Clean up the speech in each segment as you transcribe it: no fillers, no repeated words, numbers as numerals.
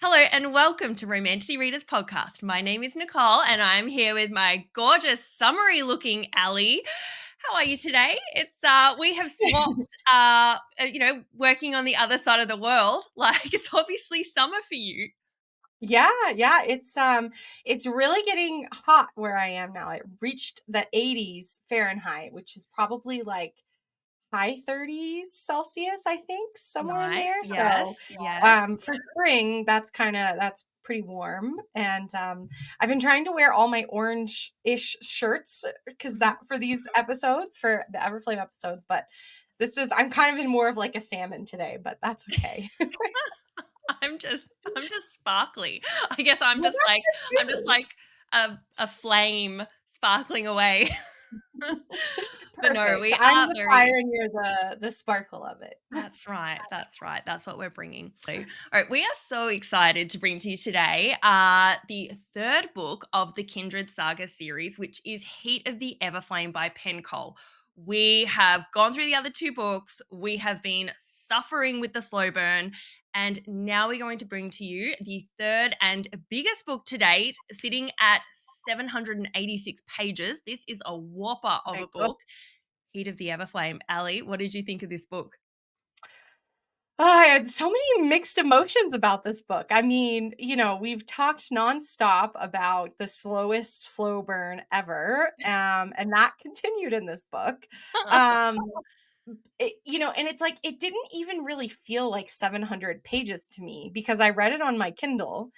Hello and welcome to Romantasy Readers Podcast. My name is Nicole and I'm here with my gorgeous summery looking Ali. How are you today? It's we have swapped working on the other side of the world. Like it's obviously summer for you. Yeah, it's really getting hot where I am now. It reached the 80s Fahrenheit, which is probably like high 30s Celsius, I think, somewhere in Nice. there. Yes. So, Yes. for spring, that's pretty warm. And I've been trying to wear all my orange-ish shirts because Mhm. that for these episodes, for the Everflame episodes, but I'm kind of in more of like a salmon today, but that's okay. I'm just sparkly. I guess I'm Well, just like that's I'm just good like a flame sparkling away. too. But no, Perfect. we I'm are the fire very. and you're the sparkle of it. That's right. That's right. That's what we're bringing. All right. We are so excited to bring to you today the third book of the Kindred Saga series, which is Heat of the Everflame by Penn. We have gone through the other two books. We have been suffering with the slow burn. And now we're going to bring to you the third and biggest book to date, sitting at 786 pages. This is a whopper of a Big book. book. Heat of the Everflame. Ali, what did you think of this book? Oh, I had so many mixed emotions about this book. I mean, we've talked nonstop about the slowest slow burn ever, and that continued in this book. Um, and it's like it didn't even really feel like 700 pages to me because I read it on my Kindle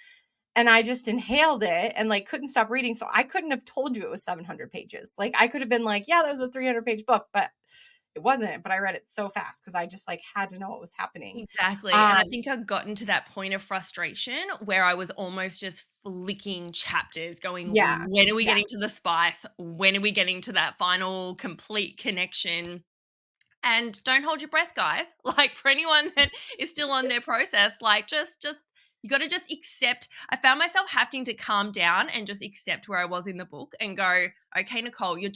and I just inhaled it and like couldn't stop reading. So I couldn't have told you it was 700 pages. Like I could have been like, yeah, that was a 300-page book, but it wasn't. But I read it so fast because I just like had to know what was happening. Exactly, and Um, I think I'd gotten to that point of frustration where I was almost just flicking chapters going, yeah, "When are we yeah, getting to the spice? When are we getting to that final complete connection?" And don't hold your breath, guys. Like for anyone that is still on their process, like just you got to just accept. I found myself having to calm down and just accept where I was in the book and go, okay, Nicole, you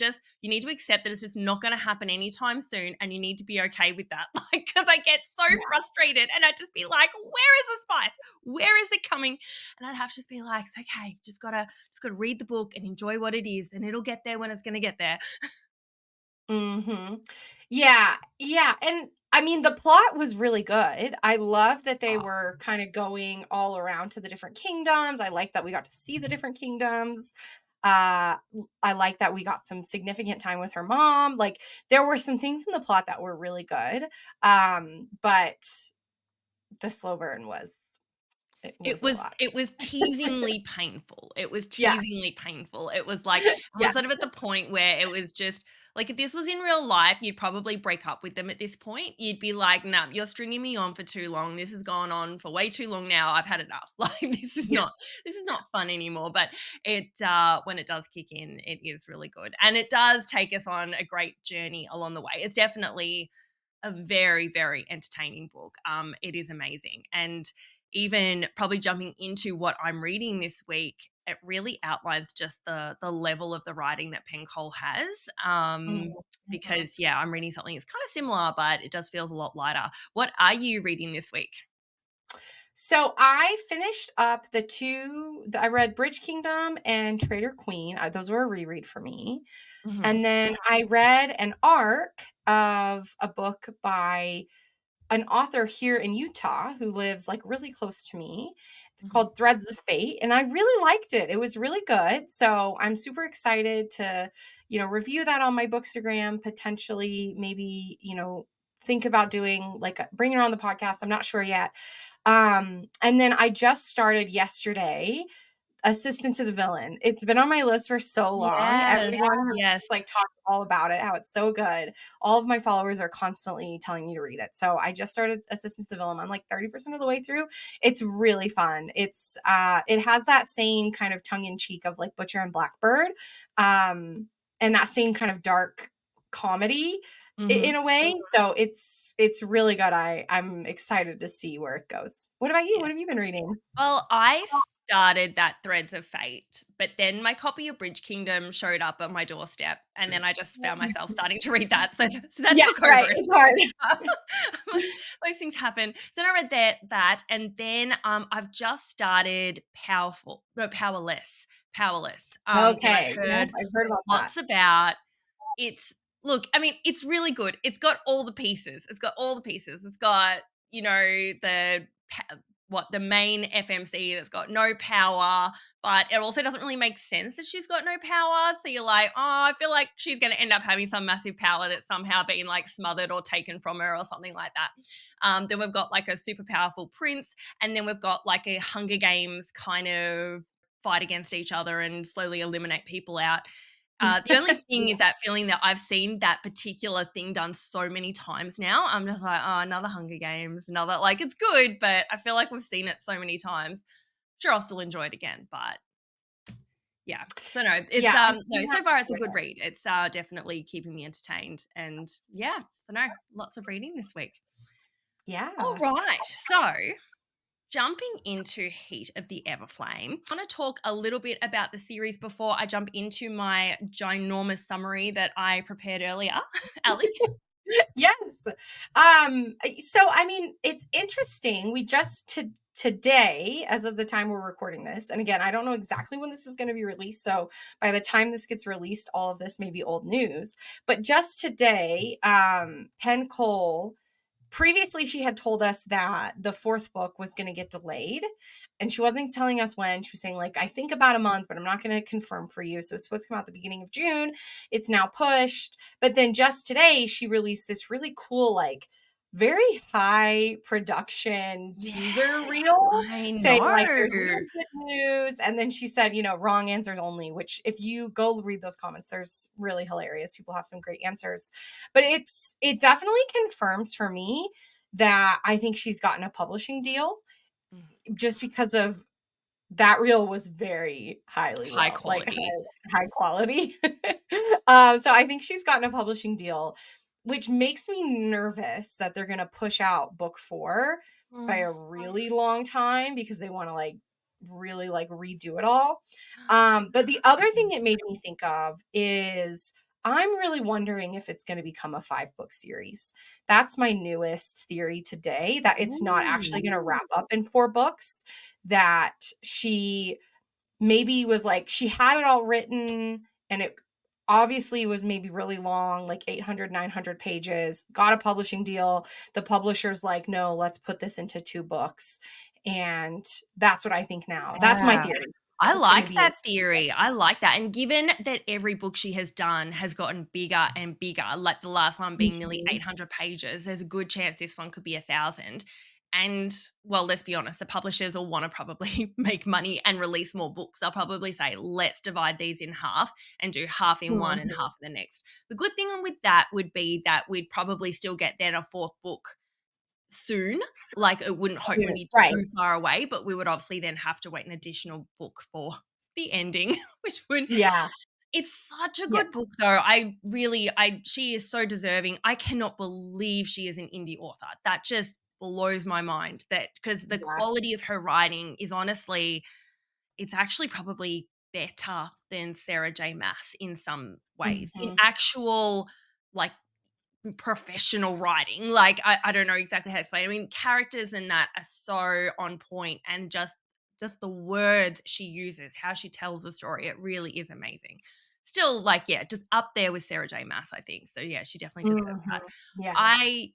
need to accept that it's just not going to happen anytime soon, and you need to be okay with that. Like because I get so yeah. frustrated, and I'd just be like, where is the spice? Where is it coming? And I'd have to just be like, it's okay, just gotta read the book and enjoy what it is, and it'll get there when it's going to get there. Mhm. Yeah, and I mean, the plot was really good. I love that they Oh, were kinda going all around to the different kingdoms. I like that we got to see the different kingdoms. I like that we got some significant time with her mom. Like, there were some things in the plot that were really good, but the slow burn was a lot. It was teasingly painful. It was Yeah, teasingly painful. It was like I yeah, was sort of at the point where it was just like if this was in real life, you'd probably break up with them at this point. You'd be like, "Nah, you're stringing me on for too long. This has gone on for way too long now. I've had enough. Like yeah, this is not fun anymore." But it when it does kick in, it is really good. And it does take us on a great journey along the way. It's definitely a very, very entertaining book. It is amazing. And even probably jumping into what I'm reading this week, it really outlines just the level of the writing that Pencole has. mhm, mhm. Because yeah, I'm reading something that's kind of similar, but it just feels a lot lighter. What are you reading this week? So I finished up I read Bridge Kingdom and Trader Queen. Those were a reread for me. Mhm. And then I read an arc of a book by an author here in Utah who lives like really close to me Mhm. called Threads of Fate. And I really liked it. It was really good. So I'm super excited to, review that on my Bookstagram, potentially maybe, think about doing like bringing it on the podcast. I'm not sure yet. And then I just started yesterday Assistant to the Villain. It's been on my list for so long. Yes. Everyone has Yes. like talked all about it, how it's so good. All of my followers are constantly telling me to read it. So I just started Assistant to the Villain. I'm like 30% of the way through. It's really fun. It has that same kind of tongue in cheek of like Butcher and Blackbird. And that same kind of dark comedy in Mhm. a way. So it's really good. I'm excited to see where it goes. What about you? What Yes. have you been reading? Well, I started that Threads of Fate, but then my copy of Bridge Kingdom showed up on my doorstep, and then I just found myself starting to read that. So that Yeah, took right. over. It's hard. Those things happen. So then I read that, and then I've just started Powerless. That I've Okay. Yes, heard I've heard about that. lots about. It's look, I mean, it's really good. It's got all the pieces. It's got all the pieces. It's got, the main FMC that's got no power, but it also doesn't really make sense that she's got no power. So you're like, oh, I feel like she's going to end up having some massive power that's somehow being like smothered or taken from her or something like that. Then we've got like a super powerful prince, and then we've got like a Hunger Games kind of fight against each other and slowly eliminate people out. The only thing is that feeling that I've seen that particular thing done so many times now. I'm just like, oh, another Hunger Games, another, like, it's good, but I feel like we've seen it so many times. Sure, I'll still enjoy it again, but yeah. So no, it's Yeah, I've no, seen that so far it's a good before. read. It's definitely keeping me entertained, and yeah. So no, lots of reading this week. All Yeah. right, so jumping into Heat of the Everflame, I want to talk a little bit about the series before I jump into my ginormous summary that I prepared earlier. Ali? Yes. So I mean, it's interesting. We just today, as of the time we're recording this, and again, I don't know exactly when this is going to be released. So by the time this gets released, all of this may be old news. But just today, Penn Cole, previously she had told us that the fourth book was going to get delayed, and she wasn't telling us when. She was saying, like, I think about a month, but I'm not going to confirm for you. So it's supposed to come out the beginning of June. It's now pushed. But then just today she released this really cool, like, very high production Yes, teaser reel I saying, like, know. there's really good news. And then she said, wrong answers only, which if you go read those comments, there's really hilarious. People have some great answers. But it definitely confirms for me that I think she's gotten a publishing deal, Mm, just because of that reel was very highly high well, like quality. high quality. So I think she's gotten a publishing deal, which makes me nervous that they're gonna push out book 4 by Mm. a really long time because they want to, like, really, like, redo it all. But the other thing it made me think of is I'm really wondering if it's going to become a 5-book series. That's my newest theory today, that it's not actually Ooh. going to wrap up in 4 books, that she maybe was like, she had it all written, and it obviously was maybe really long, like 800, 900 pages, got a publishing deal. The publisher's like, no, let's put this into 2 books. And that's what I think now. That's my Yeah. theory. I It's going to like be that theory. I like that. And given that every book she has done has gotten bigger and bigger, like the last one being nearly Mhm. 800 pages, there's a good chance this one could be 1,000. And well, let's be honest, the publishers will want to probably make money and release more books. They'll probably say, let's divide these in half and do half in one and Mhm. half in the next. The good thing with that would be that we'd probably still get then a fourth book soon. Like, it wouldn't hopefully Soon, be right. too far away, but we would obviously then have to wait an additional book for the ending, which would Yeah. it's such a Yeah. good book though. I she is so deserving. I cannot believe she is an indie author. That just blows my mind, that because the Yeah. quality of her writing is honestly, it's actually probably better than Sarah J. Maas in some ways. In Mhm. actual, like, professional writing. Like, I don't know exactly how to explain it. I mean, characters in that are so on point, and just the words she uses, how she tells the story, it really is amazing. Still, like, yeah, just up there with Sarah J. Maas, I think. So yeah, she definitely deserves that. Mhm.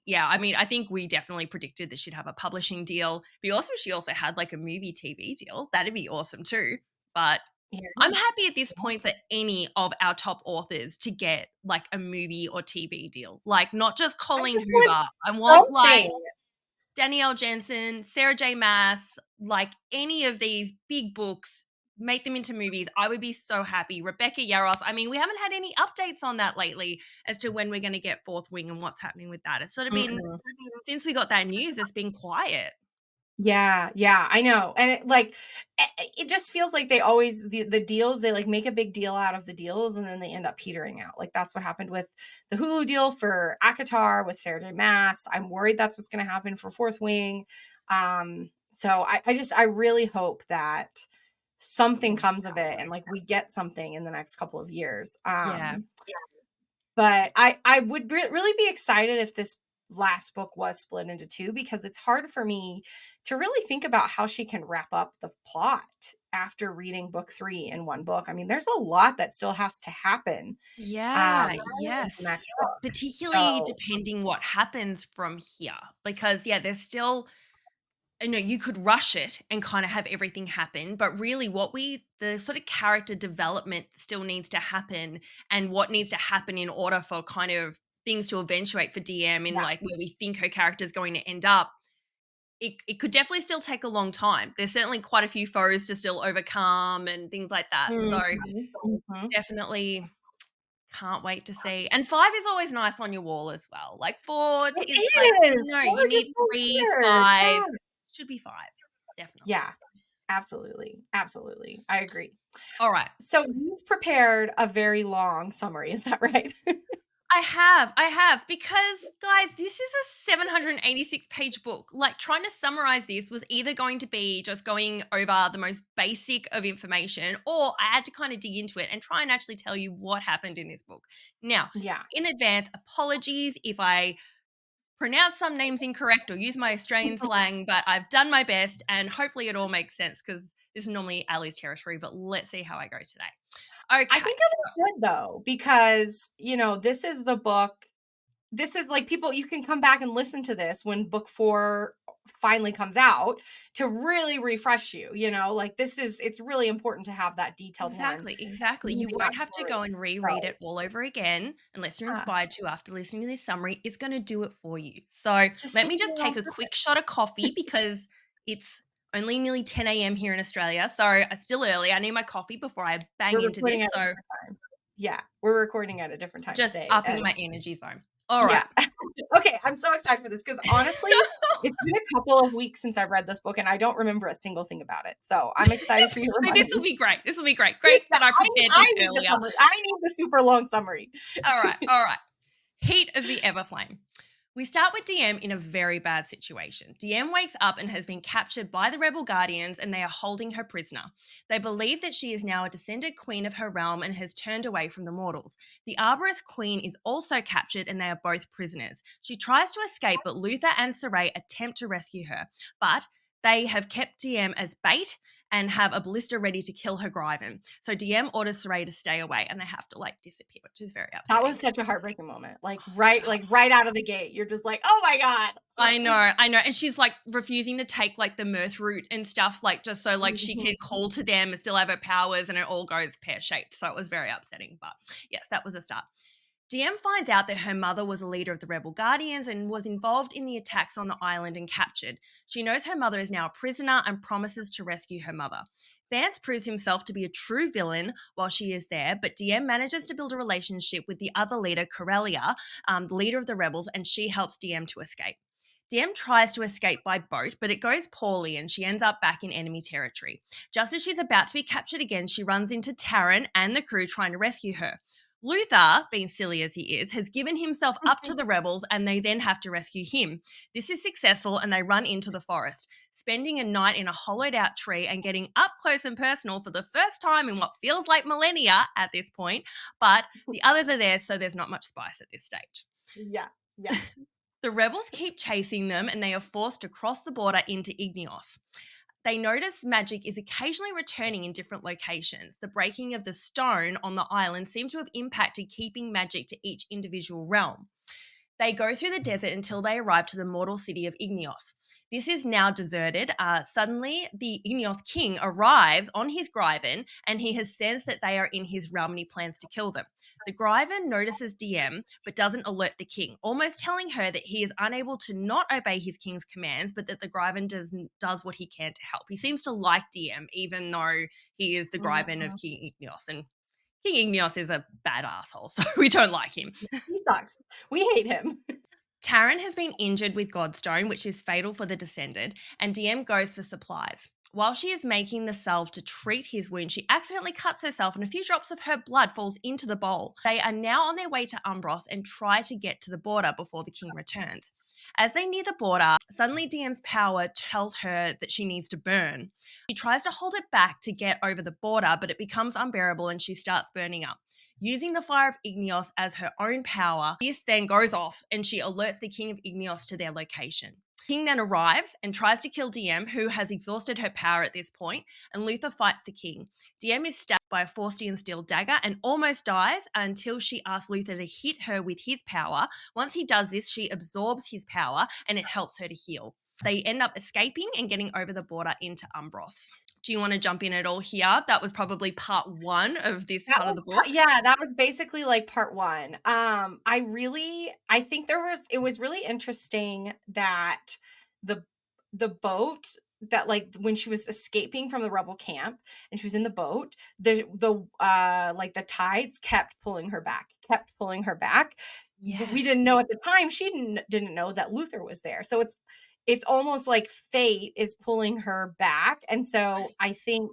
Yeah. I mean, I think we definitely predicted that she'd have a publishing deal. But also, she also had like a movie TV deal. That'd be awesome too. But Yeah. I'm happy at this point for any of our top authors to get like a movie or TV deal. Like, not just I Colleen just want Hoover. I want like something. Danielle Jensen, Sarah J. Maas, like any of these big books, make them into movies. I would be so happy. Rebecca Yarros. I mean, we haven't had any updates on that lately as to when we're going to get Fourth Wing and what's happening with that. It's sort of been, Mm-mm. since we got that news, it's been quiet. Yeah, yeah, I know. And it, like, it just feels like they always, the deals, they, like, make a big deal out of the deals, and then they end up petering out. Like, that's what happened with the Hulu deal for Akatar with Sarah J. Maas. I'm worried that's what's going to happen for Fourth Wing. So I really hope that something comes of it and like we get something in the next couple of years. Yeah. But I would really be excited if this last book was split into two, because it's hard for me to really think about how she can wrap up the plot after reading book 3 in one book. I mean, there's a lot that still has to happen Yeah, in the yes. next book. Particularly So, depending what happens from here, because, yeah, there's still, I know you could rush it and kind of have everything happen, but really the sort of character development still needs to happen, and what needs to happen in order for kind of things to eventuate for DM in yeah. like where we think her character is going to end up. It could definitely still take a long time. There's certainly quite a few foes to still overcome and things like that. So Mhm, mhm. definitely can't wait to see. And 5 is always nice on your wall as well. Like 4 is like, It is. you 4 need just so 3, weird. 5. Yeah. Should be 5. Definitely. Yeah, absolutely, absolutely. I agree. All right. So you've prepared a very long summary, is that right? I have, because guys, this is a 786-page book. Like, trying to summarize this was either going to be just going over the most basic of information, or I had to kind of dig into it and try and actually tell you what happened in this book. Now, Yeah. in advance, apologies if I pronounce some names incorrect or use my Australian slang, but I've done my best and hopefully it all makes sense, because this is normally Ali's territory, but let's see how I go today. I Okay. think it was good though, because, this is the book, this is like, people, you can come back and listen to this when book 4 finally comes out to really refresh you, like it's really important to have that detailed one Exactly, exactly. You leading up won't have to through. go and reread So, it all over again unless you're yeah, inspired to after listening to this summary. It's going to do it for you. So just let so me you just take know. a quick shot of coffee, because it's only nearly 10 a.m. here in Australia. So it's still early. I need my coffee before I bang We're into recording this. at a So different time. Yeah, we're recording at a different time just today, upping and my energy zone. All right. yeah. Okay, I'm so excited for this because honestly, it's been a couple of weeks since I've read this book, and I don't remember a single thing about it. So I'm excited for you to So remind this will me. be great. This will be great. Please, Great that I prepared I this need the earlier. summary. I need the super long summary. All right. All right. Heat of the Everflame. We start with DM in a very bad situation. DM wakes up and has been captured by the rebel guardians, and they are holding her prisoner. They believe that she is now a descended queen of her realm and has turned away from the mortals. The Arborist queen is also captured, and they are both prisoners. She tries to escape, but Luther and Saray attempt to rescue her. But they have kept DM as bait and have a ballista ready to kill her Griven. So DM orders Saray to stay away, and they have to disappear, which is very That upsetting. was such a heartbreaking moment. Such a Like right out of the gate, you're just like, oh my god. I know. And she's refusing to take the mirth root and stuff, just so she Mhm. could call to them and still have her powers, and it all goes pear shaped. So it was very upsetting. But yes, that was a start. DM finds out that her mother was a leader of the rebel guardians and was involved in the attacks on the island and captured. She knows her mother is now a prisoner and promises to rescue her mother. Vance proves himself to be a true villain while she is there, but DM manages to build a relationship with the other leader, Corellia, the leader of the rebels, and she helps DM to escape. DM tries to escape by boat, but it goes poorly and she ends up back in enemy territory. Just as she's about to be captured again, she runs into Taryn and the crew trying to rescue her. Luther, being silly as he is, has given himself up to the rebels, and they then have to rescue him. This is successful and they run into the forest, spending a night in a hollowed out tree and getting up close and personal for the first time in what feels like millennia at this point. But the others are there, so there's not much spice at this stage. Yeah, yeah. The rebels keep chasing them and they are forced to cross the border into Igneos. They notice magic is occasionally returning in different locations. The breaking of the stone on the island seems to have impacted keeping magic to each individual realm. They go through the desert until they arrive to the mortal city of Igneos. This is now deserted. Suddenly, the Igneos king arrives on his Griven, and he has sensed that they are in his realm and he plans to kill them. The Griven notices DM but doesn't alert the king, almost telling her that he is unable to not obey his king's commands, but that the Griven does what he can to help. He seems to like DM, even though he is the Griven of Mhm. King Igneos, and King Igneos is a bad asshole, so we don't like him. He sucks. We hate him. Taryn has been injured with Godstone, which is fatal for the Descended, and DM goes for supplies. While she is making the salve to treat his wound, she accidentally cuts herself and a few drops of her blood falls into the bowl. They are now on their way to Umbros and try to get to the border before the king returns. As they near the border, suddenly DM's power tells her that she needs to burn. She tries to hold it back to get over the border, but it becomes unbearable and she starts burning up. Using the fire of Igneos as her own power, this then goes off and she alerts the King of Igneos to their location. King then arrives and tries to kill DM, who has exhausted her power at this point, and Luther fights the king. DM is stabbed by a Forstian steel dagger and almost dies until she asks Luther to hit her with his power. Once he does this, she absorbs his power and it helps her to heal. They end up escaping and getting over the border into Umbros. Do you want to jump in at all here? That was probably part 1 of this part of the book. Yeah, that was basically like part 1. I think it was really interesting that the boat that, like, when she was escaping from the rebel camp and she was in the boat, like the tides kept pulling her back. Yes. We didn't know at the time, she didn't know that Luther was there. So it's almost like fate is pulling her back. And so I think,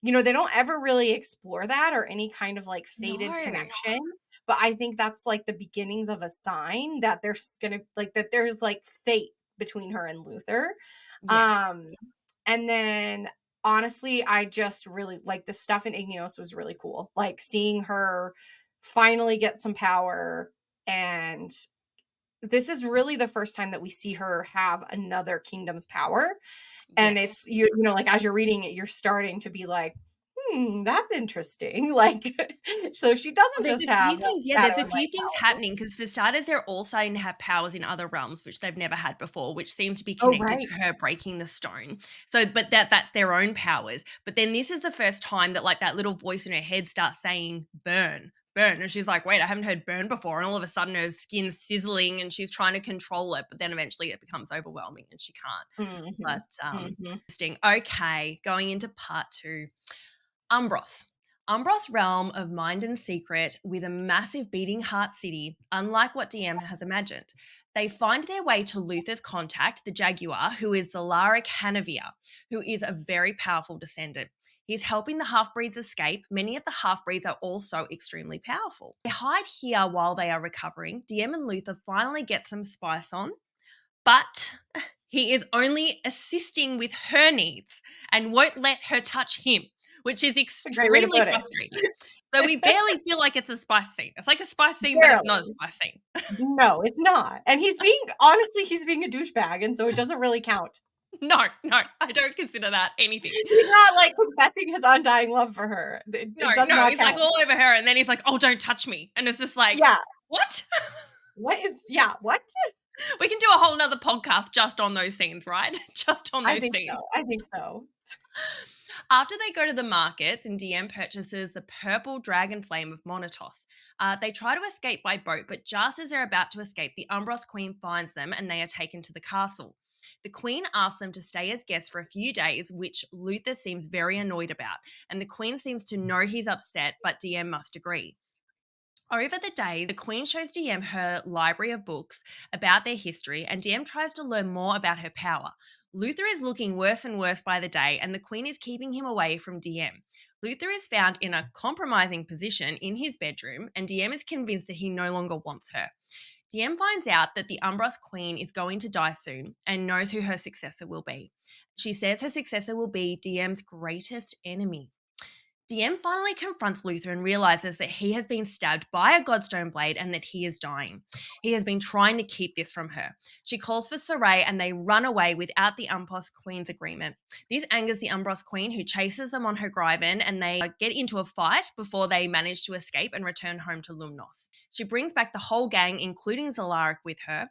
they don't ever really explore that or any kind of like fated No. connection, but I think that's like the beginnings of a sign that there's like fate between her and Luther. Yeah. And then honestly, I just really like the stuff in Igneos was really cool. Like seeing her finally get some power, and this is really the first time that we see her have another kingdom's power. And Yes. it's like as you're reading it, you're starting to be like, that's interesting. Like, so she doesn't There's just a few have things, shadow there's a and light few things power. happening because for starters, they're all starting to have powers in other realms, which they've never had before, which seems to be Oh, connected to right. her breaking the stone. So, but that's their own powers. But then this is the first time that like that little voice in her head starts saying burn, burn. And she's like, wait, I haven't heard burn before. And all of a sudden her skin's sizzling and she's trying to control it, but then eventually it becomes overwhelming and she can't. Mhm. But Mhm. interesting. Okay, going into part 2. Umbros. Umbros' realm of mind and secret with a massive beating heart city, unlike what DM has imagined. They find their way to Luther's contact, the Jaguar, who is Zalaric Hanavir, who is a very powerful descendant. He's helping the half-breeds escape. Many of the half-breeds are also extremely powerful. They hide here while they are recovering. DM and Luther finally get some spice on, but he is only assisting with her needs and won't let her touch him, which is A great way to extremely put it. frustrating. So we barely feel like it's a spice scene. It's like a spice scene, but it's not a Barely. spice scene. No, it's not. And he's being a douchebag, and so it doesn't really count. No, no, I don't consider that anything. He's not like confessing his undying love for her. No, It does no, not he's like count. all over her, and then he's like, "Oh, don't touch me," and it's just like, Yeah. what? What? We can do a whole nother podcast just on those scenes, right? Just on I those think scenes. so. I think so. After they go to the markets and DM purchases the purple dragon flame of Monotos, they try to escape by boat, but just as they're about to escape, the Umbros Queen finds them and they are taken to the castle. The Queen asks them to stay as guests for a few days, which Luther seems very annoyed about, and the Queen seems to know he's upset, but DM must agree. Over the days, the Queen shows DM her library of books about their history, and DM tries to learn more about her power. Luther is looking worse and worse by the day, and the Queen is keeping him away from DM. Luther is found in a compromising position in his bedroom, and DM is convinced that he no longer wants her. DM finds out that the Umbros Queen is going to die soon and knows who her successor will be. She says her successor will be DM's greatest enemy. DM finally confronts Luther and realizes that he has been stabbed by a Godstone blade and that he is dying. He has been trying to keep this from her. She calls for Saray and they run away without the Umbros Queen's agreement. This angers the Umbros Queen, who chases them on her Gryben, and they get into a fight before they manage to escape and return home to Lumnos. She brings back the whole gang, including Zalaric, with her.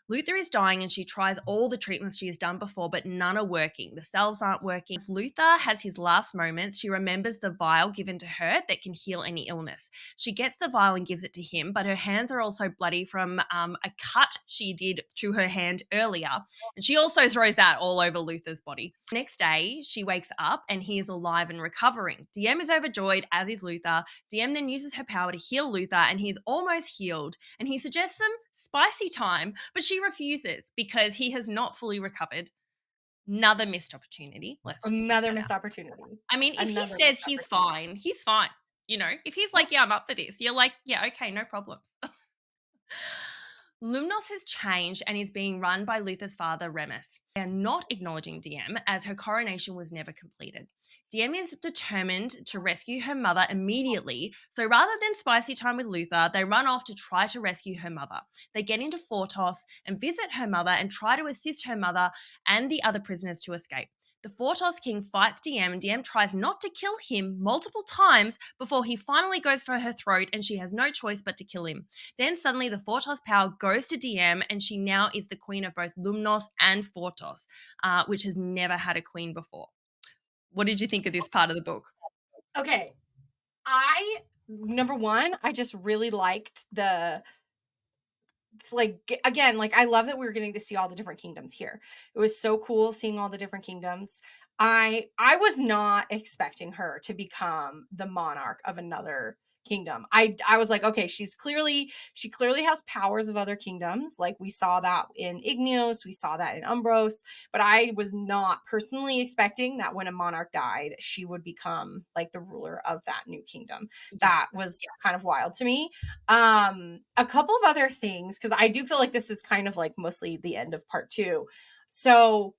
Luther is dying and she tries all the treatments she has done before, but none are working. The cells aren't working. As Luther has his last moments, she remembers the vial given to her that can heal any illness. She gets the vial and gives it to him, but her hands are also bloody from a cut she did to her hand earlier. And she also throws that all over Luther's body. Next day, she wakes up and he is alive and recovering. DM is overjoyed, as is Luther. DM then uses her power to heal Luther and he is almost healed. And he suggests some spicy time, but she refuses because he has not fully recovered. Another missed opportunity. Let's just put Another that missed out. opportunity. I mean, if he Another says missed he's opportunity. fine, he's fine. You know, if he's like, yeah, I'm up for this, you're like, yeah, okay, no problems. Lumnos has changed and is being run by Luther's father, Remus. They are not acknowledging Diem as her coronation was never completed. Diem is determined to rescue her mother immediately, so rather than spicy time with Luther, they run off to try to rescue her mother. They get into Fortos and visit her mother and try to assist her mother and the other prisoners to escape. The Fortos king fights Diem and Diem tries not to kill him multiple times before he finally goes for her throat and she has no choice but to kill him. Then suddenly the Fortos power goes to Diem and she now is the queen of both Lumnos and Fortos, which has never had a queen before. What did you think of this part of the book? Okay. Number one, I just really liked it's like, again, like, I love that we were getting to see all the different kingdoms here. It was so cool seeing all the different kingdoms. I was not expecting her to become the monarch of another kingdom. I was like, okay, she clearly has powers of other kingdoms. Like, we saw that in Igneos, we saw that in Umbros, but I was not personally expecting that when a monarch died, she would become like the ruler of that new kingdom. Yeah. That was kind of wild to me. A couple of other things, because I do feel like this is kind of like mostly the end of part two. So,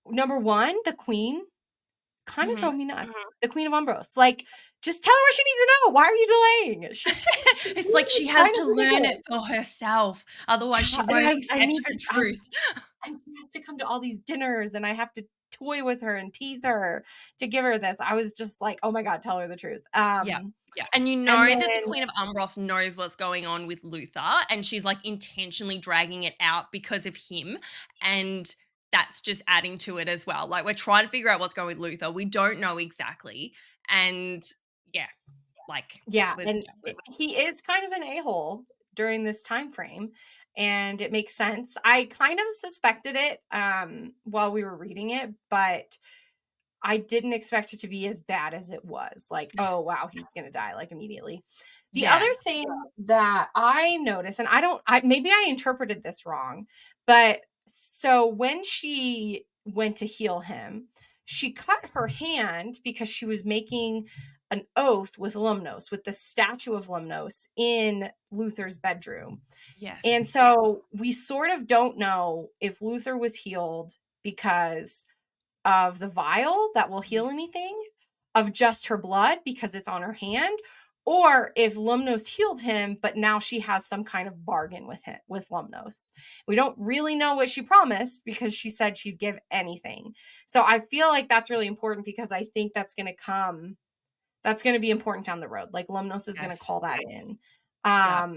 number one, the queen kind of Mhm. drove me nuts. The Queen of Umbros. Like, just tell her what she needs to know. Why are you delaying? She's It's like she has kind to of learn ridiculous. it for herself. Otherwise, she And won't accept her truth. I have to come to all these dinners and I have to toy with her and tease her to give her this. I was just like, oh my God, tell her the truth. Yeah. Yeah. And you And know then that the Queen of Umbros knows what's going on with Luther and she's like intentionally dragging it out because of him. And that's just adding to it as well. Like we're trying to figure out what's going with Luther. We don't know exactly. And yeah, like yeah, with and he is kind of an a-hole during this time frame, and it makes sense. I kind of suspected it while we were reading it, but I didn't expect it to be as bad as it was. Like, oh wow, he's gonna die like immediately. The other yeah. thing that I noticed, and maybe I interpreted this wrong, but so when she went to heal him, she cut her hand because she was making an oath with Lumnos, with the statue of Lumnos in Luther's bedroom. Yes. And so we sort of don't know if Luther was healed because of the vial that will heal anything, of just her blood because it's on her hand, or if Lumnos healed him, but now she has some kind of bargain with him with Lumnos. We don't really know what she promised because she said she'd give anything. So I feel like that's really important because I think that's going to be important down the road. Like Lumnos is going to Yes. call that in. Yeah.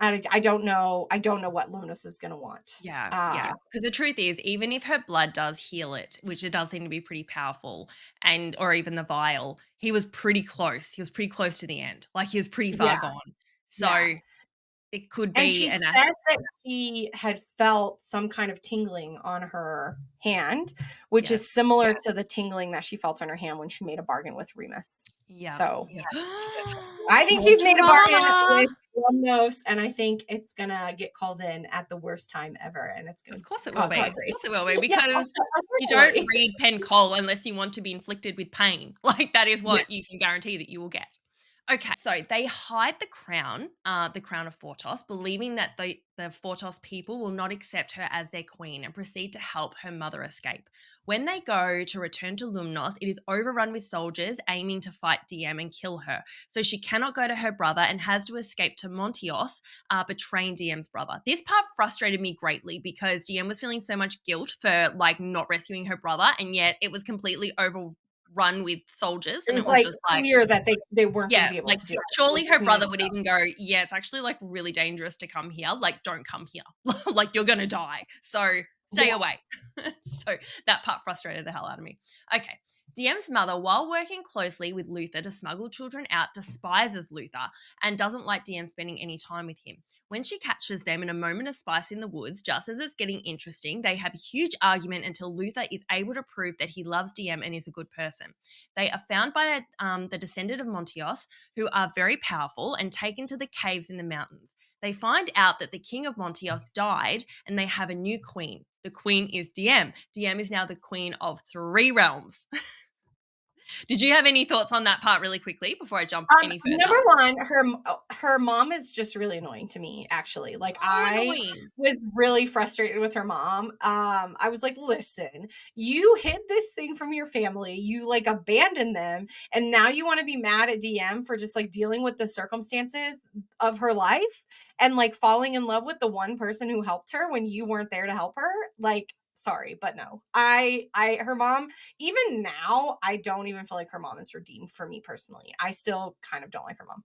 And I don't know. I don't know what Lumnos is going to want. Yeah, yeah. Because the truth is, even if her blood does heal it, which it does seem to be pretty powerful, and or even the vial, he was pretty close. He was pretty close to the end. Like he was pretty far Yeah, gone. yeah. So it could And be she an says that she had felt some kind of tingling on her hand, which yes, is similar to the tingling that she felt on her hand when she made a bargain with Remus. yeah. So Yeah. I think More she's made a bargain drama. with Lumnos, and I think it's gonna get called in at the worst time ever, and it's gonna Of course it will cause be. Of heartbreak. course it will be Yeah, because you don't unfortunately. read Penn unless you want to be inflicted with pain. Like that is Yeah. what you can guarantee that you will get. Okay, so they hide the crown of Fortos, believing that the Fortos people will not accept her as their queen and proceed to help her mother escape. When they go to return to Lumnos, it is overrun with soldiers aiming to fight Diem and kill her. So she cannot go to her brother and has to escape to Montios, betraying Diem's brother. This part frustrated me greatly because Diem was feeling so much guilt for like not rescuing her brother, and yet it was completely overrun with soldiers, It and was it was like just like clear that they weren't gonna yeah, be able like to do it. It was surely the her queen brother would himself. even go, yeah, it's actually like really dangerous to come here. Like, don't come here. Like, you're going to die. So stay Yeah. away. So that part frustrated the hell out of me. Okay. Diem's mother, while working closely with Luther to smuggle children out, despises Luther and doesn't like Diem spending any time with him. When she catches them in a moment of spice in the woods, just as it's getting interesting, they have a huge argument until Luther is able to prove that he loves Diem and is a good person. They are found by the descendant of Montios, who are very powerful, and taken to the caves in the mountains. They find out that the king of Montios died and they have a new queen. The queen is Diem. Diem is now the queen of 3 realms. Did you have any thoughts on that part really quickly before I jump any Number further? one, her mom is just really annoying to me, actually. Like, So I annoying. was really frustrated with her mom. I was like, listen, you hid this thing from your family, you like abandoned them, and now you want to be mad at DM for just like dealing with the circumstances of her life and like falling in love with the one person who helped her when you weren't there to help her. Like, sorry, but no. Her mom, even now, I don't even feel like her mom is redeemed for me personally. I still kind of don't like her mom.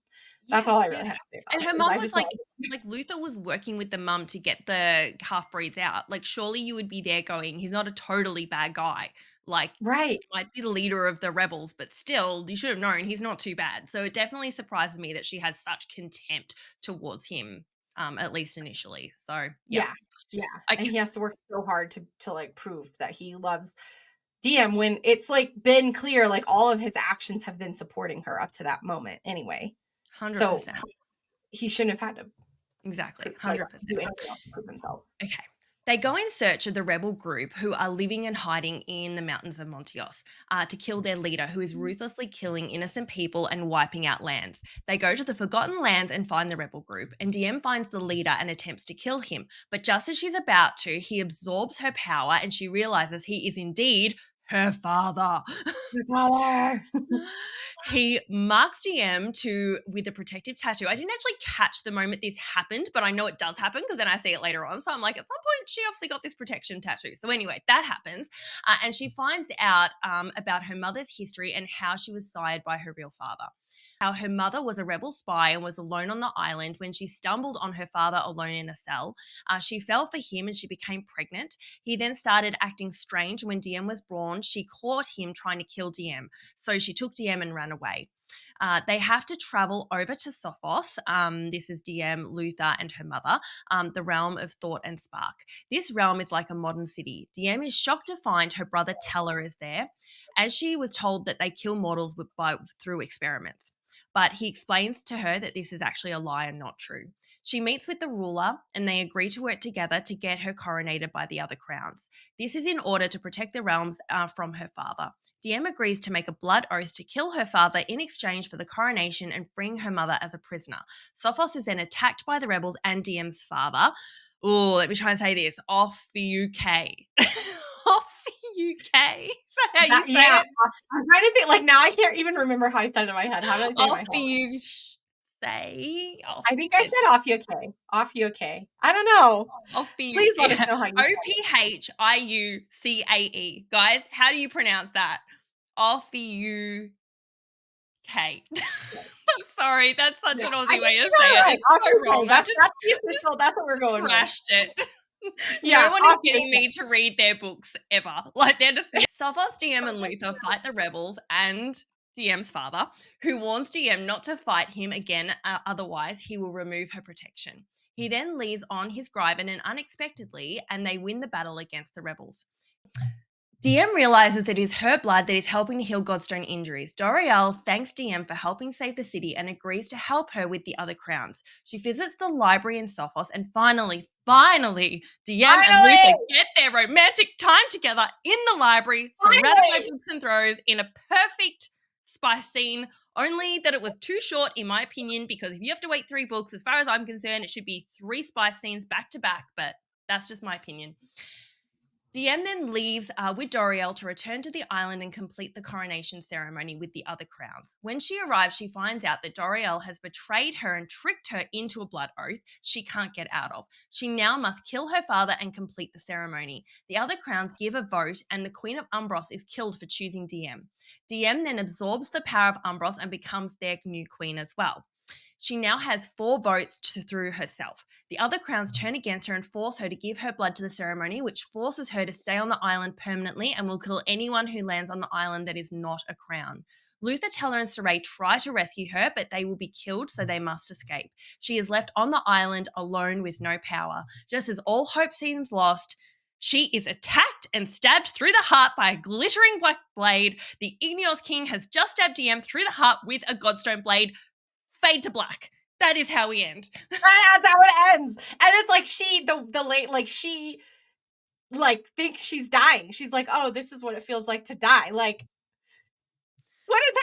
That's Yeah, all I yeah. really have to say And about her her is mom I was just don't like Luther was working with the mum to get the half breeds out. Like, surely you would be there going, he's not a totally bad guy. Like, right. he might be the leader of the rebels, but still, you should have known he's not too bad. So it definitely surprises me that she has such contempt towards him, at least initially. So yeah. Yeah. Yeah. And Okay. he has to work so hard to like prove that he loves DM when it's like been clear like all of his actions have been supporting her up to that moment anyway. So 100%. he shouldn't have had to Exactly. like 100%. do anything else to prove himself. Okay. They go in search of the rebel group who are living and hiding in the mountains of Montios to kill their leader, who is ruthlessly killing innocent people and wiping out lands. They go to the Forgotten Lands and find the rebel group, and DM finds the leader and attempts to kill him. But just as she's about to, he absorbs her power and she realizes he is indeed her father. Your power. He marks DM with a protective tattoo. I didn't actually catch the moment this happened, but I know it does happen because then I see it later on. So I'm like, at some point, she obviously got this protection tattoo. So anyway, that happens, and she finds out about her mother's history and how she was sired by her real father. How her mother was a rebel spy and was alone on the island when she stumbled on her father alone in a cell. She fell for him and she became pregnant. He then started acting strange. When DM was born, she caught him trying to kill DM. So she took DM and ran away. They have to travel over to Sophos. This is DM, Luther, and her mother, the realm of thought and spark. This realm is like a modern city. DM is shocked to find her brother Teller is there, as she was told that they kill mortals through experiments. But he explains to her that this is actually a lie and not true. She meets with the ruler and they agree to work together to get her coronated by the other crowns. This is in order to protect the realms from her father. DM agrees to make a blood oath to kill her father in exchange for the coronation and freeing her mother as a prisoner. Sophos is then attacked by the rebels and DM's father. Oh, let me try and say this. Off the UK. Off the UK. Is that how you That, say yeah, it? I'm trying to think. Like now, I can't even remember how I said it in my head. How did I say it in my Off head? the say. Off I think I the said off you okay. Off you okay. I don't know. Off the Please let us know how you Ophiucae. Guys, how do you pronounce that? Off the UK. say it. I'm sorry, that's such Yeah, an I Aussie think way you to got say it it. right. It's Off so you wrong. okay. I That's the just official. That's what we're going with. crashed it. Yeah, No one is off you getting okay. me to read their books ever. Like they're just Sophos, DM, and Luther fight the rebels and DM's father, who warns DM not to fight him again, otherwise he will remove her protection. He then leaves on his Gryphon and unexpectedly, and they win the battle against the rebels. DM realizes that it is her blood that is helping to heal Godstone injuries. Doriel thanks DM for helping save the city and agrees to help her with the other crowns. She visits the library in Sophos and finally, DM and Luther Finally, get their romantic time together in the library, surrounded by finally. books and throws in a perfect spice scene. Only that it was too short, in my opinion, because if you have to wait 3 books, as far as I'm concerned, it should be 3 spice scenes back to back, but that's just my opinion. DM then leaves with Doriel to return to the island and complete the coronation ceremony with the other crowns. When she arrives, she finds out that Doriel has betrayed her and tricked her into a blood oath she can't get out of. She now must kill her father and complete the ceremony. The other crowns give a vote, and the Queen of Umbros is killed for choosing DM. DM then absorbs the power of Umbros and becomes their new queen as well. She now has 4 votes through herself. The other crowns turn against her and force her to give her blood to the ceremony, which forces her to stay on the island permanently and will kill anyone who lands on the island that is not a crown. Luther, Teller, and Saray try to rescue her, but they will be killed, so they must escape. She is left on the island alone with no power. Just as all hope seems lost, she is attacked and stabbed through the heart by a glittering black blade. The Igneous King has just stabbed DM through the heart with a Godstone blade. Fade to black. That is how we end. That's how it ends. And it's like the late, like she like thinks she's dying. She's like, oh, this is what it feels like to die. Like,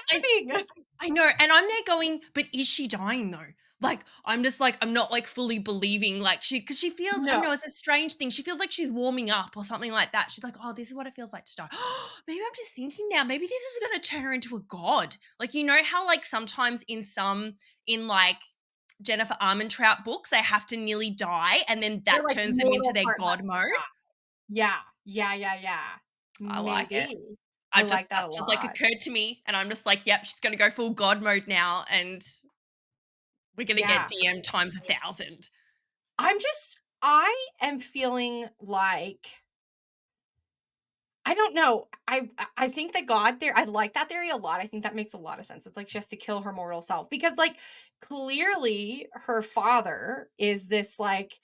happening? I know, and I'm there going, "But is she dying though?" Like, I'm just like, I'm not like fully believing like because she feels, I don't No. know, it's a strange thing. She feels like she's warming up or something like that. She's like, "Oh, this is what it feels like to die." Maybe I'm just thinking now, maybe this is gonna turn her into a god. Like, you know how like sometimes in like Jennifer Armentrout books, they have to nearly die and then Their, that like, turns them into mortal their part has god to mode? die. Yeah. Yeah, yeah, yeah. I like it. Maybe. I like that a That's just like lot. occurred to me and I'm just like, "Yep, she's gonna go full god mode now and we're gonna get Yeah. DM times 1,000." I am feeling like I don't know. I think the God there I like that theory a lot. I think that makes a lot of sense. It's like she has to kill her mortal self because like clearly her father is this like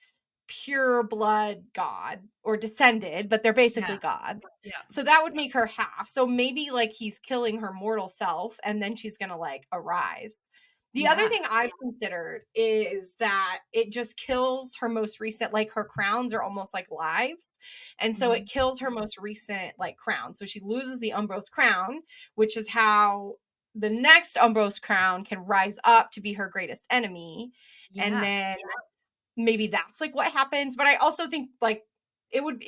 pure blood god or descended, but they're basically Yeah, gods. yeah, So that would make her half. So maybe like he's killing her mortal self and then she's going to like arise. The other yeah, thing I've considered is that it just kills her most recent, like her crowns are almost like lives. And so it mhm, kills her most recent like crown. So she loses the Umbros crown, which is how the next Umbros crown can rise up to be her greatest enemy. And yeah. then maybe that's like what happens. But I also think like it would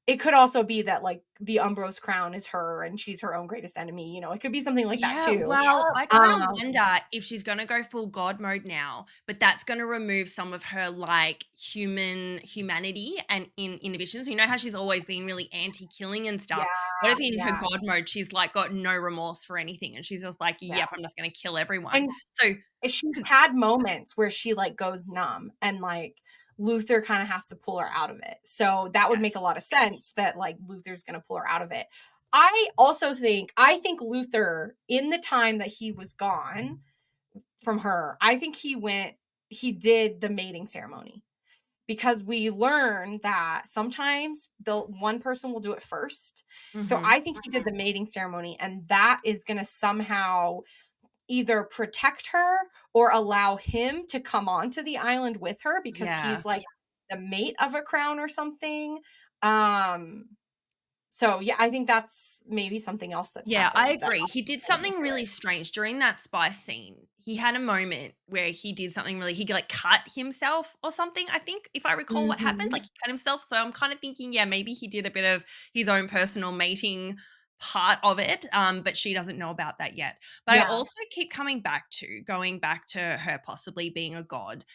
it could also be that like the Umbros crown is her and she's her own greatest enemy. You know, it could be something like that Yeah, too. well, I kinda Um, wonder if she's gonna go full god mode now, but that's gonna remove some of her, like, humanity and inhibitions. You know how she's always been really anti-killing and yeah, stuff? What if in her yeah, god mode, she's, like, got no remorse for anything and she's just like, yeah. "Yep, I'm just gonna kill everyone." And So she's 'cause had moments where she, like, goes numb and, like, Luther kinda has to pull her out of it. So that would make a yes. lot of sense that, like, Luther's gonna pull her out of it. I think Luther, in the time that he was gone from her, I think he did the mating ceremony because we learn that sometimes the one person will do it first. So Mhm. I think he did the mating ceremony, and that is gonna somehow either protect her or allow him to come onto the island with her because Yeah. he's like the mate of a crown or something. Um, so yeah, I think that's maybe something else that's Yeah, I happened that agree. He did I'm something into really it. strange during that spice scene. He had a moment where he did something really he, like, cut himself or something, I think, if I recall what happened, Mhm. like, he cut himself, so I'm kinda thinking, yeah, maybe he did a bit of his own personal mating part of it, but she doesn't know about that yet. But I Yeah. also keep going back to her possibly being a god,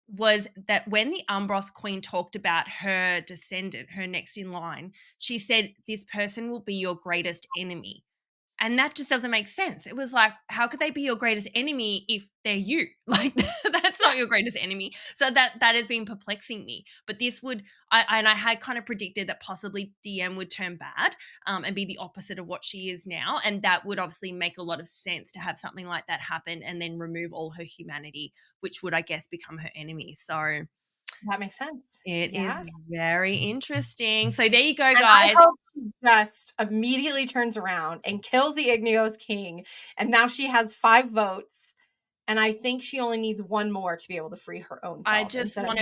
was that when the Umbros Queen talked about her descendant, her next in line, she said, "This person will be your greatest enemy." And that just doesn't make sense. It was like, how could they be your greatest enemy if they're you? Like that's Yeah. not your greatest enemy. So that has been perplexing me. But this would, I had kind of predicted that possibly DM would turn bad, and be the opposite of what she is now, and that would obviously make a lot of sense to have something like that happen and then remove all her humanity, which would, I guess, become her enemy. So That makes sense. it Yeah. is very interesting. So there you go, And I guys. hope she just immediately turns around and kills the Igneos king, and now she has 5 votes, and I think she only needs 1 more to be able to free her own self instead of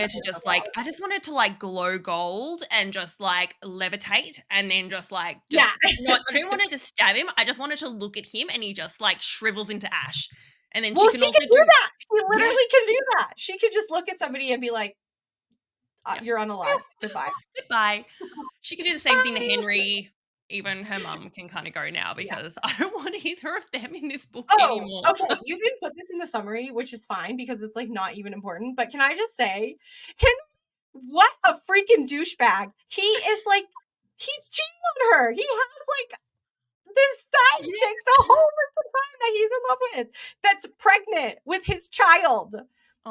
I just wanted to like glow gold and just like levitate and then just like Yeah. just not I don't want to just stab him. I just wanted to look at him and he just like shrivels into ash. And then she Well, can she also can do do that. She yeah, literally can do that. She could just look at somebody and be like, yeah. "You're unalive. Goodbye." Goodbye. She could do the same thing to Bye. Henry. Even her mum can kind of go now Yeah. because I don't want either of them in this book Oh, anymore. okay. You didn't put this in the summary, which is fine because it's, like, not even important, but can I just say, Henry, what a freaking douchebag. He is, like he's cheating on her. He has, like, this side Yeah. chick the whole freaking time that he's in love with that's pregnant with his child,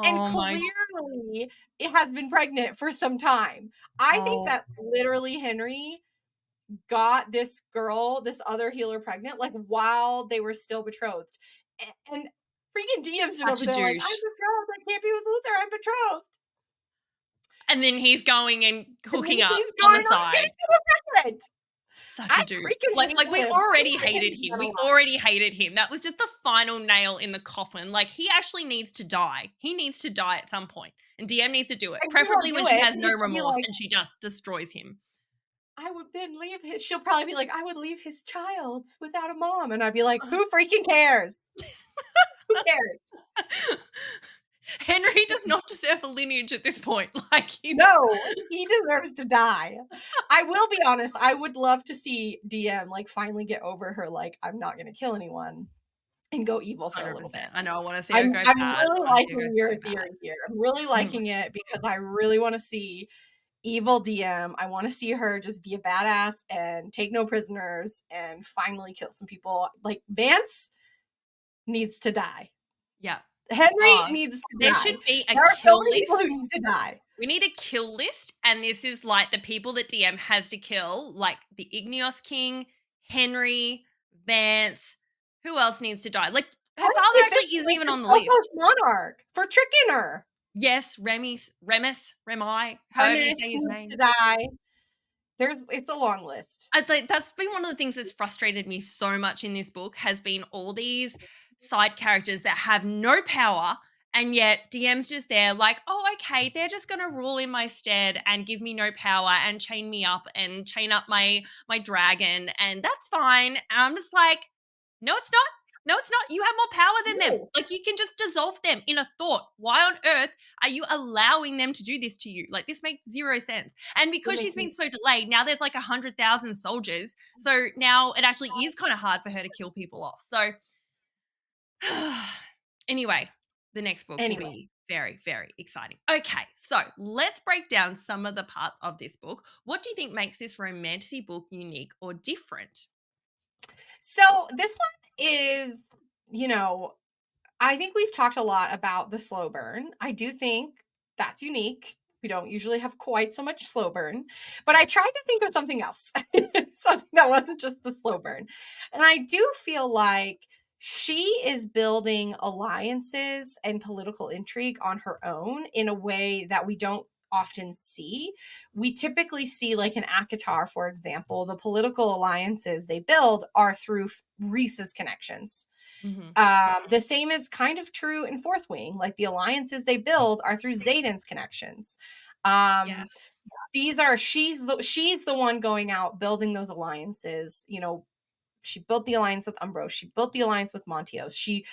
and Oh my clearly it has been pregnant for some time. I think oh that literally Henry got this girl, this other healer pregnant, like, while they were still betrothed, and freaking DM's been such over a there like, "I'm douche. betrothed, I can't be with Luther, I'm betrothed," And then he's going and and then hooking up he's on the going on getting side. someone pregnant. Such I a douche. freaking Like, hate we him. He already should hated be him. We unalive. already hated him. That was just the final nail in the coffin. Like, he actually needs to die. He needs to die at some point, and DM needs to do it, And he won't preferably when do she it has no because he'll be remorse like and she just destroys him. I would then leave his she'll probably be like, "I would leave his child without a mom," and I'd be like, "Who freaking cares? Who cares?" Henry does not deserve a lineage at this point. Like he's No, he deserves to die. I will be honest, I would love to see DM, like, finally get over her, like, "I'm not gonna kill anyone," and go evil for a little bit. 100%. I know I wanna see her I'm go I'm bad. really I wanna see her go liking your so bad. theory here. I'm really Mhm. liking it because I really wanna see evil DM. I wanna see her just be a badass and take no prisoners and finally kill some people. Like, Vance needs to die. Yeah. Henry Oh, needs to there should die. be a There are so kill many people who list. need to die. We need a kill list, and this is like the people that DM has to kill, like the Igneos King, Henry, Vance. Who else needs to die? Like her father Honestly, actually this isn't like even the on the Sophos list. monarch for tricking her. Yes, Remy, however you Hermits say his needs to name. die. It's a long list. I think that's been one of the things that's frustrated me so much in this book has been all these side characters that have no power and yet DM's just there like, "Oh, okay, they're just going to rule in my stead and give me no power and chain me up and chain up my dragon and that's fine." And I'm just like, "No, it's not. No, it's not. You have more power than them. No, Like you can just dissolve them in a thought. Why on earth are you allowing them to do this to you? Like this makes zero sense." And it because she's makes been me so delayed, now there's like 100,000 soldiers. So now it actually is kind of hard for her to kill people off. So anyway, the next book will anyway. be very, very exciting. Okay, so let's break down some of the parts of this book. What do you think makes this romantasy book unique or different? So this one is, you know, I think we've talked a lot about the slow burn. I do think that's unique. We don't usually have quite so much slow burn, but I tried to think of something else, something that wasn't just the slow burn. And I do feel like she is building alliances and political intrigue on her own in a way that we don't often see. We typically see, like in Akatar, for example, the political alliances they build are through Reese's connections. Hmm. The same is kind of true in Fourth Wing. Like the alliances they build are through Zayden's connections. Um, Yes. these are she's the one going out building those alliances. She built the alliance with Umbros. She built the alliance with Montios. She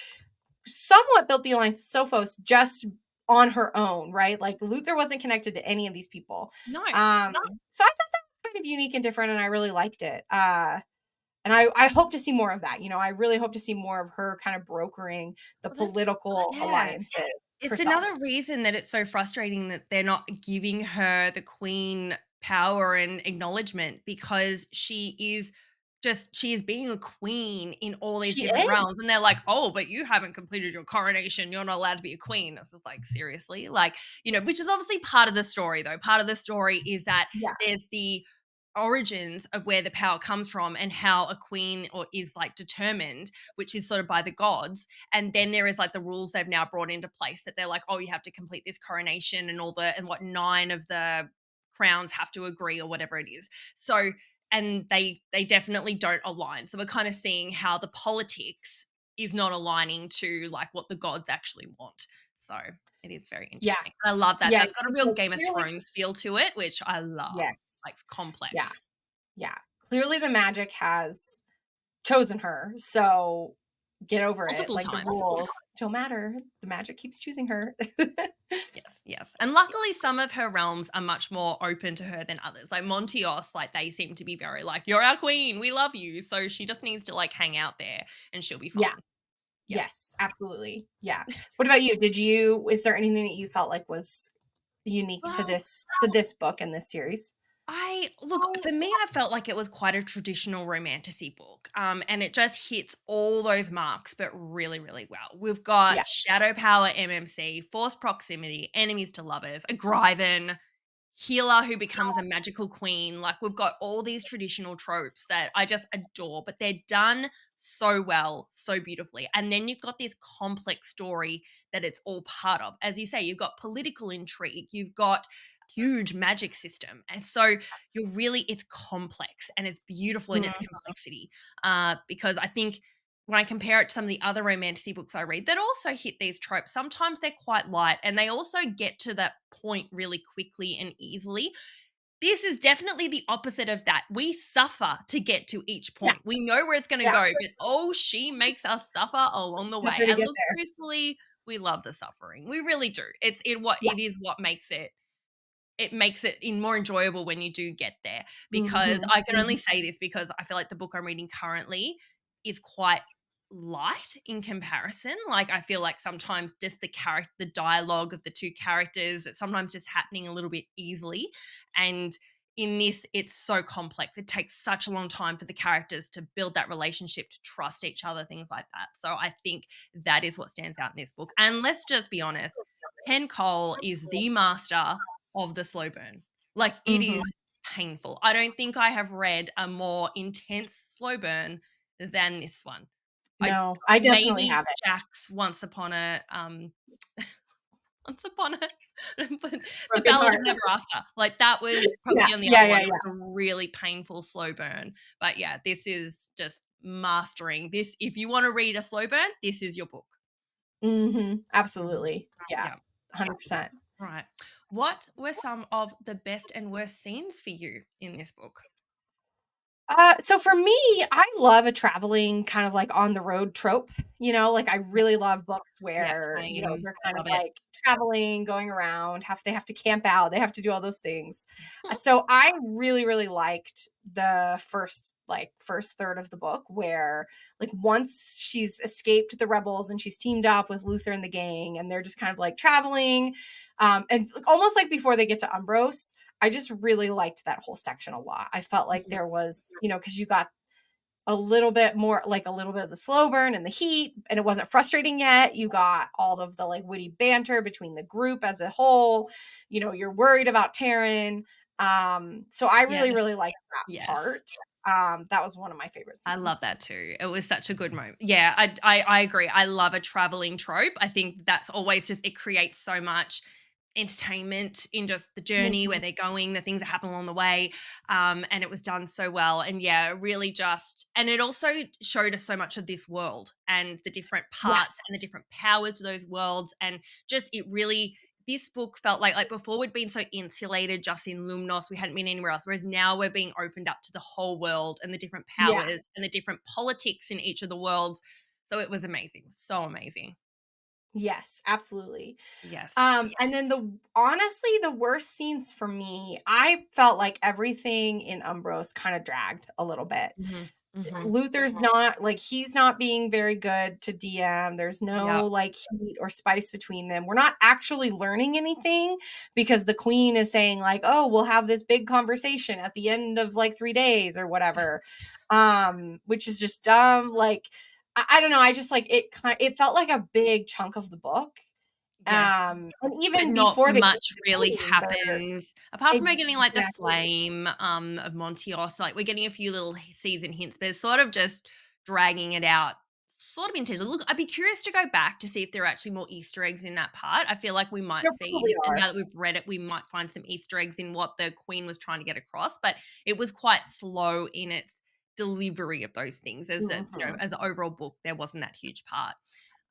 somewhat built the alliance with Sophos just on her own, right? Like Luther wasn't connected to any of these people. No. So I thought that was kind of unique and different, and I really liked it. And I hope to see more of that. I really hope to see more of her kind of brokering the Well, that's political yeah. alliances It's herself. another reason that it's so frustrating that they're not giving her the queen power and acknowledgement because she is being a queen in all these She different is. realms and they're like, "Oh, but you haven't completed your coronation. You're not allowed to be a queen." It's just like, seriously? Like, which is obviously part of the story though. Part of the story is that Yeah. there's the origins of where the power comes from and how a queen or is like determined, which is sort of by the gods. And then there is like the rules they've now brought into place that they're like, "Oh, you have to complete this coronation and what nine of the crowns have to agree or whatever it is." So and they definitely don't align. So we're kind of seeing how the politics is not aligning to like what the gods actually want. So it is very Yeah. interesting. I love that. Yeah. That's got a real So Game of clearly, Thrones feel to it, which I love. yes. Like Yeah. complex. Yeah. Clearly the magic has chosen her. So get over it. Multiple Like the times. rules don't matter. The magic keeps choosing her. Yes, yes. And luckily some of her realms are much more open to her than others. Like Montios, like they seem to be very like, "You're our queen, we love you." So she just needs to like hang out there and she'll be Yeah. fine. Yeah. Yes, absolutely. Yeah. What about you? Is there anything that you felt like was unique to Well, this book and this series? I look for me. I felt like it was quite a traditional romantasy book, and it just hits all those marks, but really, really well. We've Yeah. got shadow power, MMC, forced proximity, enemies to lovers, a Gryven, healer who becomes a magical queen. Like we've got all these traditional tropes that I just adore, but they're done so well, so beautifully. And then you've got this complex story that it's all part of. As you say, you've got political intrigue, you've got huge magic system. And so it's complex and it's beautiful in its Mhm. complexity. Because I think when I compare it to some of the other romantasy books I read that also hit these tropes, sometimes they're quite light and they also get to that point really quickly and easily. This is definitely the opposite of that. We suffer to get to each Yeah, point. We know where it's gonna yeah, go, but, oh, she makes us suffer along the way, suffer to and get look, there. truthfully, we love the suffering. We really do. It is what makes it in more enjoyable when you do get there, because Mhm, I can only mhm. say this because I feel like the book I'm reading currently is quite light in comparison. Like, I feel like sometimes just the dialogue of the two characters, it's sometimes just happening a little bit easily, and in this it's so complex. It takes such a long time for the characters to build that relationship, to trust each other, things like that. So I think that is what stands out in this book. And let's just be honest, Penn Cole is the master of the slow burn. Like, it Mhm. is painful. I don't think I have read a more intense slow burn than this one. I No, I definitely maybe have it. Jack's Once Upon a but The Broken Ballad of Heart. Never After. Like, that was probably Yeah, the only yeah, other yeah, one that yeah. was a really painful slow burn. But yeah, this is just mastering. This, if you wanna read a slow burn, this is your book. Mhm, Mhm. absolutely. Yeah, Yeah. 100%. Right. What were some of the best and worst scenes for you in this book? So for me, I love a traveling kind of like on the road trope, like I Yeah. really love books Yeah, where, same. they're kind of Love it. like traveling, going around, they have to camp out, they have to do all those things. So I really, really liked the first third of the book where like once she's escaped the rebels and she's teamed up with Luther and the gang and they're just kind of like traveling, and like, almost like before they get to Umbros. I just really liked that whole section a lot. I felt like Mhm. there was, because you got a little bit more, like a little bit of the slow burn and the heat, and it wasn't frustrating yet. You got all of the like witty banter between the group as a whole. You're worried about Taryn. So I really, Yes. really liked that Yes. part. That was one of my favorite I love scenes. that too. It was such a good moment. Yeah, I agree. I love a traveling trope. I think that's always just, it creates so much entertainment in just the journey, where Mhm. they're going, the things that happen along the way. And it was done so well. And yeah, really just, and it also showed us so much of this world and the different Yeah, parts and the different powers of those worlds. And just, it really, this book felt like before we'd been so insulated just in Lumnos, we hadn't been anywhere else. Whereas now we're being opened up to the whole world and the different yeah, powers and the different politics in each of the worlds. So it was amazing. So amazing. yes, absolutely. Yes. And then honestly, the worst scenes for me, I felt like everything in Umbros kind of dragged a little bit. Hmm. Hmm. Luther's not like he's not being very good to DM. There's no Yeah. like heat or spice between them. We're not actually learning anything because the queen is saying like, "Oh, we'll have this big conversation at the end of like 3 days or whatever." Which is just dumb. Like I don't know, I just like it felt like a big chunk of the book. Yes. And But even not before they get much to the really queen, they're happens. Apart from her getting, like, the exactly. flame, of Montios, like, we're getting a few little season hints, but it's sort of just dragging it out sort of intentionally. Look, I'd be curious to go back to see if there are actually more Easter eggs in that part. I feel like we might There see, probably and are. now that we've read it, we might find some Easter eggs in what the queen was trying to get across, but it was quite slow in its delivery of those things. As a, Mhm. as an overall book, there wasn't that huge part.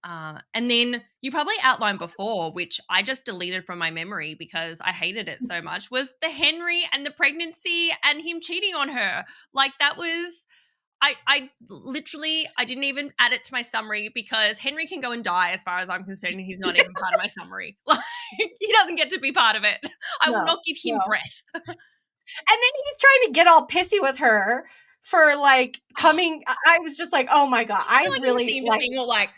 And then you probably outlined before, which I just deleted from my memory because I hated it so much, was the Henry and the pregnancy and him cheating on her. Like, that was, I literally, I didn't even add it to my summary because Henry can go and die as far as I'm concerned, and he's not even part of my summary. Like, he doesn't get to be part of it. I will No, not give him no. breath. And then he's trying to get all pissy with her for, like, coming I was just like, "Oh my god." I I feel like in the really, scene just like being all like,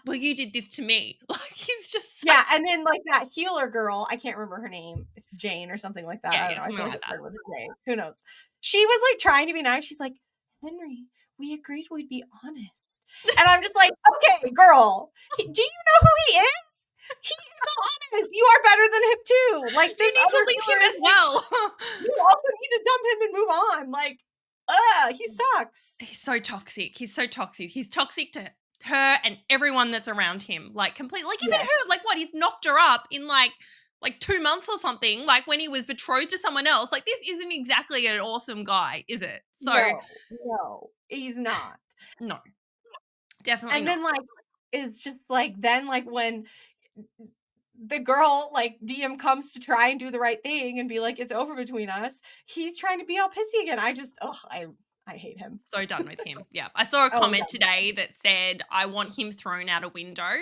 well, you did this to me. Like, he's just yeah, such, and then, like, that healer girl, I can't remember her name, it's Jane or something like that, yeah, I don't yeah, know, I something feel like like it that. started with a J, who knows? She was, like, trying to be nice, she's like, "Henry, we agreed we'd be honest." And I'm just like, "Okay, girl, do you know who he is? He's not honest, you are better than him too, like, You this need to other leave him healer is as like, well. you also need to dump him and move on, like, he sucks." He's so toxic. He's so toxic. He's toxic to her and everyone that's around him. Like, complete, like, even Yes. her, like, what, he's knocked her up in like 2 months or something, like when he was betrothed to someone else. Like, this isn't exactly an awesome guy, is it? So, No, no, he's not. no, definitely And not. then, like, it's just, like, then, like, when the girl, like, DM comes to try and do the right thing and be like, "It's over between us." He's trying to be all pissy again. I hate him. So done with him. Yeah. I saw a Oh, comment yeah. today that said, I want him thrown out a window,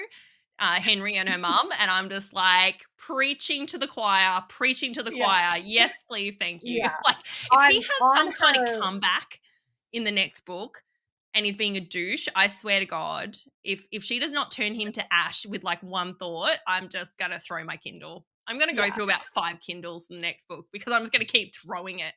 Henry and her mum. And I'm just like, preaching to the choir, preaching to the Yeah. choir. Yes, please, thank you. Yeah. Like, if he has On some kind of her comeback in the next book and he's being a douche, I swear to God, if she does not turn him to ash with like one thought, I'm just gonna throw my Kindle. I'm gonna go yeah. through about 5 Kindles in the next book because I'm just gonna keep throwing it.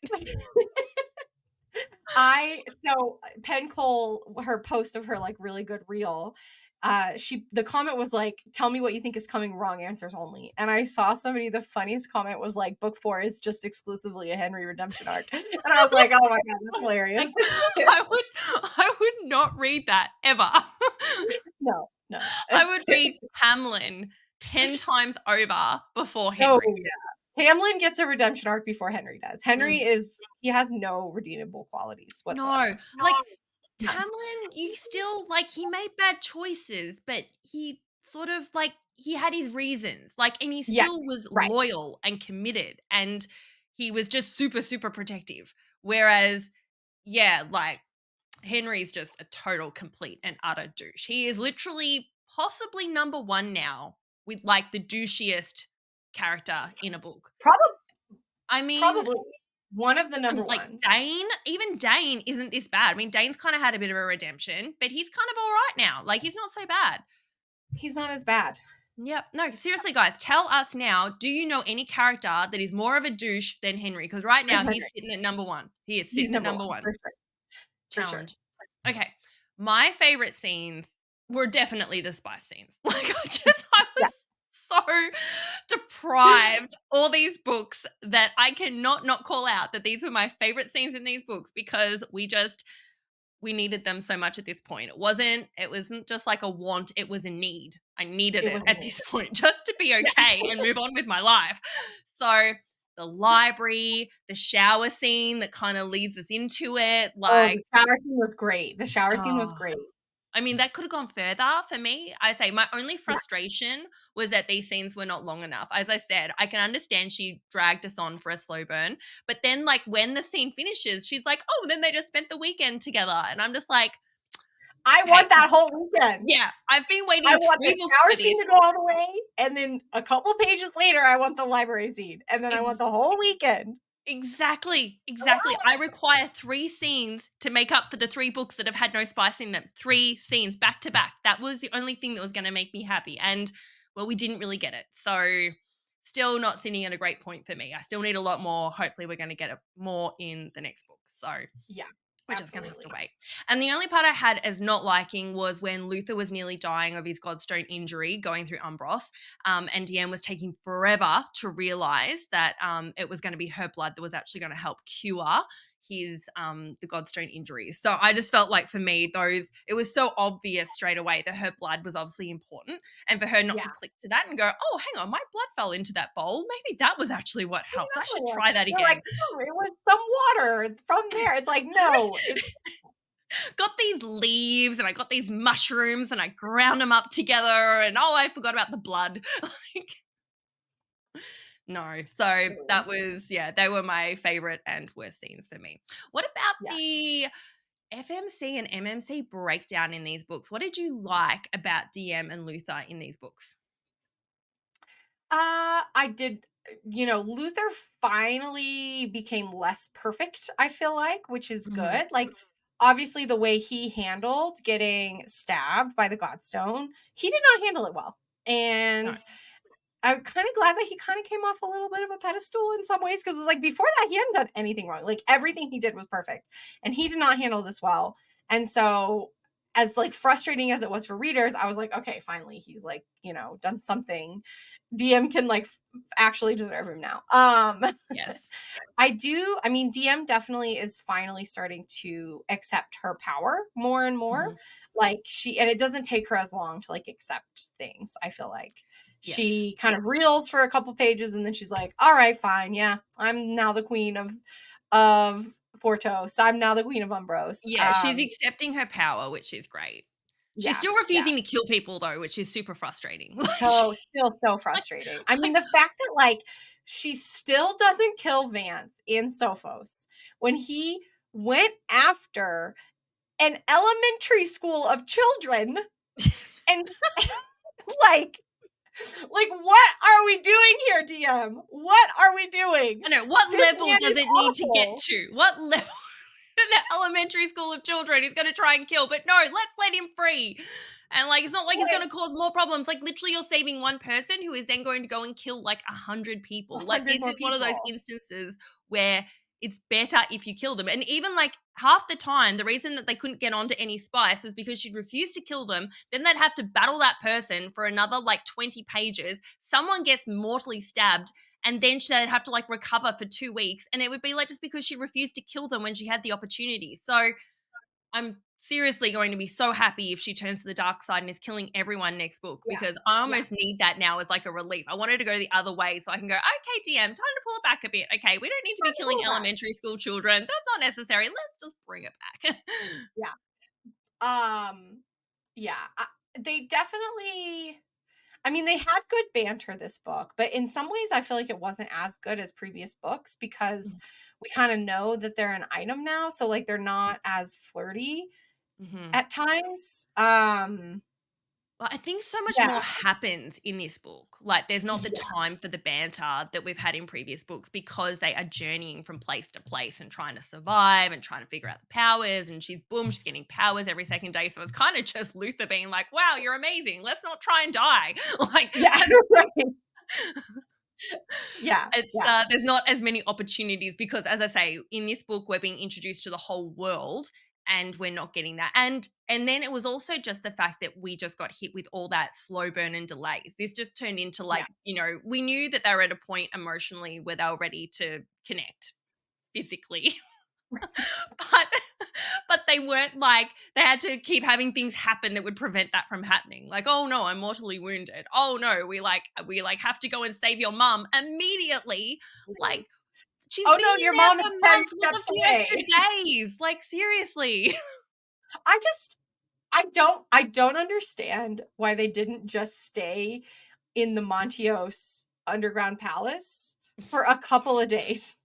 Penn Cole, her post of her, like, really good reel, the comment was like, "Tell me what you think is coming, wrong answers only." And I saw somebody, the funniest comment was like, "Book 4 is just exclusively a Henry redemption arc." And I was like, "Oh my god, that's hilarious." Like, I would not read that ever. No, no. I would read Hamlin 10 times over before Oh, Henry. yeah. Hamlin gets a redemption arc before Henry does. Mm. He has no redeemable qualities No, whatsoever. like, None. Hamlin, you still like, he made bad choices, but he sort of, like, he had his reasons, like, and he Yeah, still was right. loyal and committed, and he was just super, super protective. Whereas, yeah, like, Henry's just a total, complete, and utter douche. He is literally possibly number 1 now with, like, the douchiest character in a book. Probably I mean, probably one of the number like, ones. Dane isn't this bad. I mean, Dane's kinda had a bit of a redemption, but he's kind of alright now. Like, he's not so bad. He's not as bad. Yep. No, seriously, guys, tell us now, do you know any character that is more of a douche than Henry? Because right now he's Henry. sitting at number 1. He is He's sitting at number number 1 1. for sure, for sure. Challenge. Okay. My favorite scenes were definitely the spice scenes. Like, I Yeah. was so deprived all these books that I cannot not call out that these were my favorite scenes in these books because we needed them so much at this point. It wasn't just like a want, it was a need. I needed It it was at this point just to be okay and move on with my life. So the library, the shower scene that kind of leads us into it, Oh, like, the shower scene was great. The shower scene was oh, great. I mean, that could have gone further for me. I say my only Yeah, frustration was that these scenes were not long enough. As I said, I can understand she dragged us on for a slow burn, but then, like, when the scene finishes, she's like, "Oh, then they just spent the weekend together," and I'm just like, I "Okay, want that whole weekend. yeah, I've been I waiting want 3 the books shower for this." scene to go all the way, and then a couple pages later, I want the library scene, and then I want Ex- the whole weekend. Exactly, exactly. I require 3 scenes to make up for the 3 books that have had no spice in them. 3 scenes back to back. That was the only thing that was gonna make me happy, and, well, we didn't really get it. So, still not sitting at a great point for me. I still need a lot more. Hopefully, we're gonna get it more in the next book. So, Yeah, we're just gonna have to absolutely. wait. And the only part I had as not liking was when Luther was nearly dying of his Godstone injury going through Umbros, and Deanne was taking forever to realize that it was going to be her blood that was actually going to help cure his the Godstone injuries. So I just felt like for me, it was so obvious straight away that her blood was obviously important, and for her not to Yeah. click to that and go, oh, hang on, my blood fell into that bowl. Maybe that was actually what helped. I Another should one. try that You're like, again. "No, it was some water from there." It's like, "No, it's Got these leaves and I got these mushrooms and I ground them up together and oh, I forgot about the blood. Like, no. So that true." was, yeah, they were my favorite and worst scenes for me. What about Yeah. the FMC and MMC breakdown in these books? What did you like about DM and Luther in these books? I did, Luther finally became less perfect, I feel like, which is Mhm. good. Like, obviously, the way he handled getting stabbed by the Godstone, he did not handle it well. No. And I'm kind of glad that he kind of came off a little bit of a pedestal in some ways because, like, before that, he hadn't done anything wrong. Like, everything he did was perfect, and he did not handle this well. And so, as like frustrating as it was for readers, I was like, okay, finally, he's like, done something. DM can like actually deserve him now. Yes. I mean, DM definitely is finally starting to accept her power more and more. Mhm. Like and it doesn't take her as long to like accept things, I feel like. Yes. She kind of reels for a couple pages and then she's like, all right, fine. Yeah, I'm now the queen of Fortos. I'm now the queen of Umbros. Yeah, she's accepting her power, which is great. She's Yeah, still yeah. refusing to kill people though, which is super frustrating. So still so frustrating. I mean, Like, the fact that, like, she still doesn't kill Vance in Sophos when he went after an elementary school of children and like what are we doing here, DM? What are we doing? I know, what This level man does is it need to get awful. to? What level in an elementary school of children he's going to try and kill? But no, let's let him free. And like, it's not like it's going Like to cause more problems. Like, literally, you're saving one person who is then going to go and kill like 100 people. Like, 100 this more is one of those people. instances where it's better if you kill them. And even like half the time, the reason that they couldn't get onto any spice was because she'd refused to kill them. Then they'd have to battle that person for another like 20 pages. Someone gets mortally stabbed, and then she'd have to like recover for 2 weeks. And it would be like just because she refused to kill them when she had the opportunity. So I'm seriously going to be so happy if she turns to the dark side and is killing everyone next book, Yeah. because I Yeah. almost need that now as like a relief. I want her to go the other way so I can go, okay, DM, time to pull it back a bit. Okay, we don't need to be killing elementary school children. That's not necessary. Let's just bring it back. Yeah. Yeah. They definitely, I mean, they had good banter this book, but in some ways I feel like it wasn't as good as previous books because we kind of know that they're an item now, so like they're not as flirty Mhm. at times. Well, I think so much more Yeah. happens in this book. Like, there's not the Yeah. time for the banter that we've had in previous books because they are journeying from place to place and trying to survive and trying to figure out the powers. And she's getting powers every second day. So it's kind of just Luther being like, wow, you're amazing. Let's not try and die. Like, Yeah. Right. Yeah. it's Yeah. there's not as many opportunities because, as I say, in this book we're being introduced to the whole world, and we're not getting that. And then it was also just the fact that we just got hit with all that slow burn and delays. This just turned into Yeah. like, we knew that they were at a point emotionally where they were ready to connect physically. but but they weren't, like, they had to keep having things happen that would prevent that from happening. Like, oh no, I'm mortally wounded. Oh no, we have to go and save your mum immediately. Right. Like, she's Oh been no, in your there mom is for 10 months. What's a steps few extra away. days? Like, seriously. I just I don't understand why they didn't just stay in the Montios underground palace for a couple of days.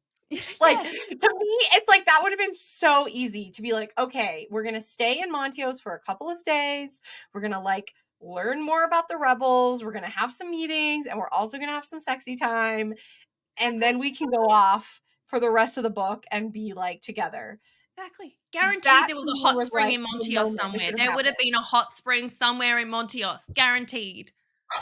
Like, to Yes. me, it's like that would have been so easy to be like, okay, we're gonna stay in Montios for a couple of days. We're gonna like learn more about the rebels. We're gonna have some meetings, and we're also gonna have some sexy time, and then Exactly. we can go off for the rest of the book and be like together. Exactly. Guaranteed That there was to a me hot was spring like in the Montios moment that somewhere. should have There would have happened. been a hot spring somewhere in Montios. Guaranteed.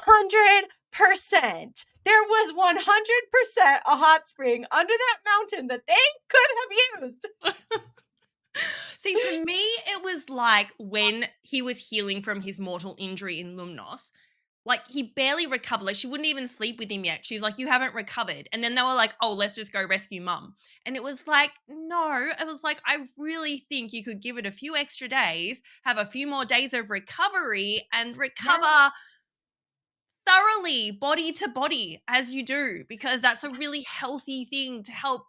100%. There was 100% a hot spring under that mountain that they could have used. See, for me, it was like when he was healing from his mortal injury in Lumnos. Like, he barely recovered. Like, she wouldn't even sleep with him yet. She's like, you haven't recovered. And then they were like, oh, let's just go rescue mum. And it was like, no. It was like, I really think you could give it a few extra days, have a few more days of recovery, and Yes, recover thoroughly, body to body, as you do, because that's a really healthy thing to help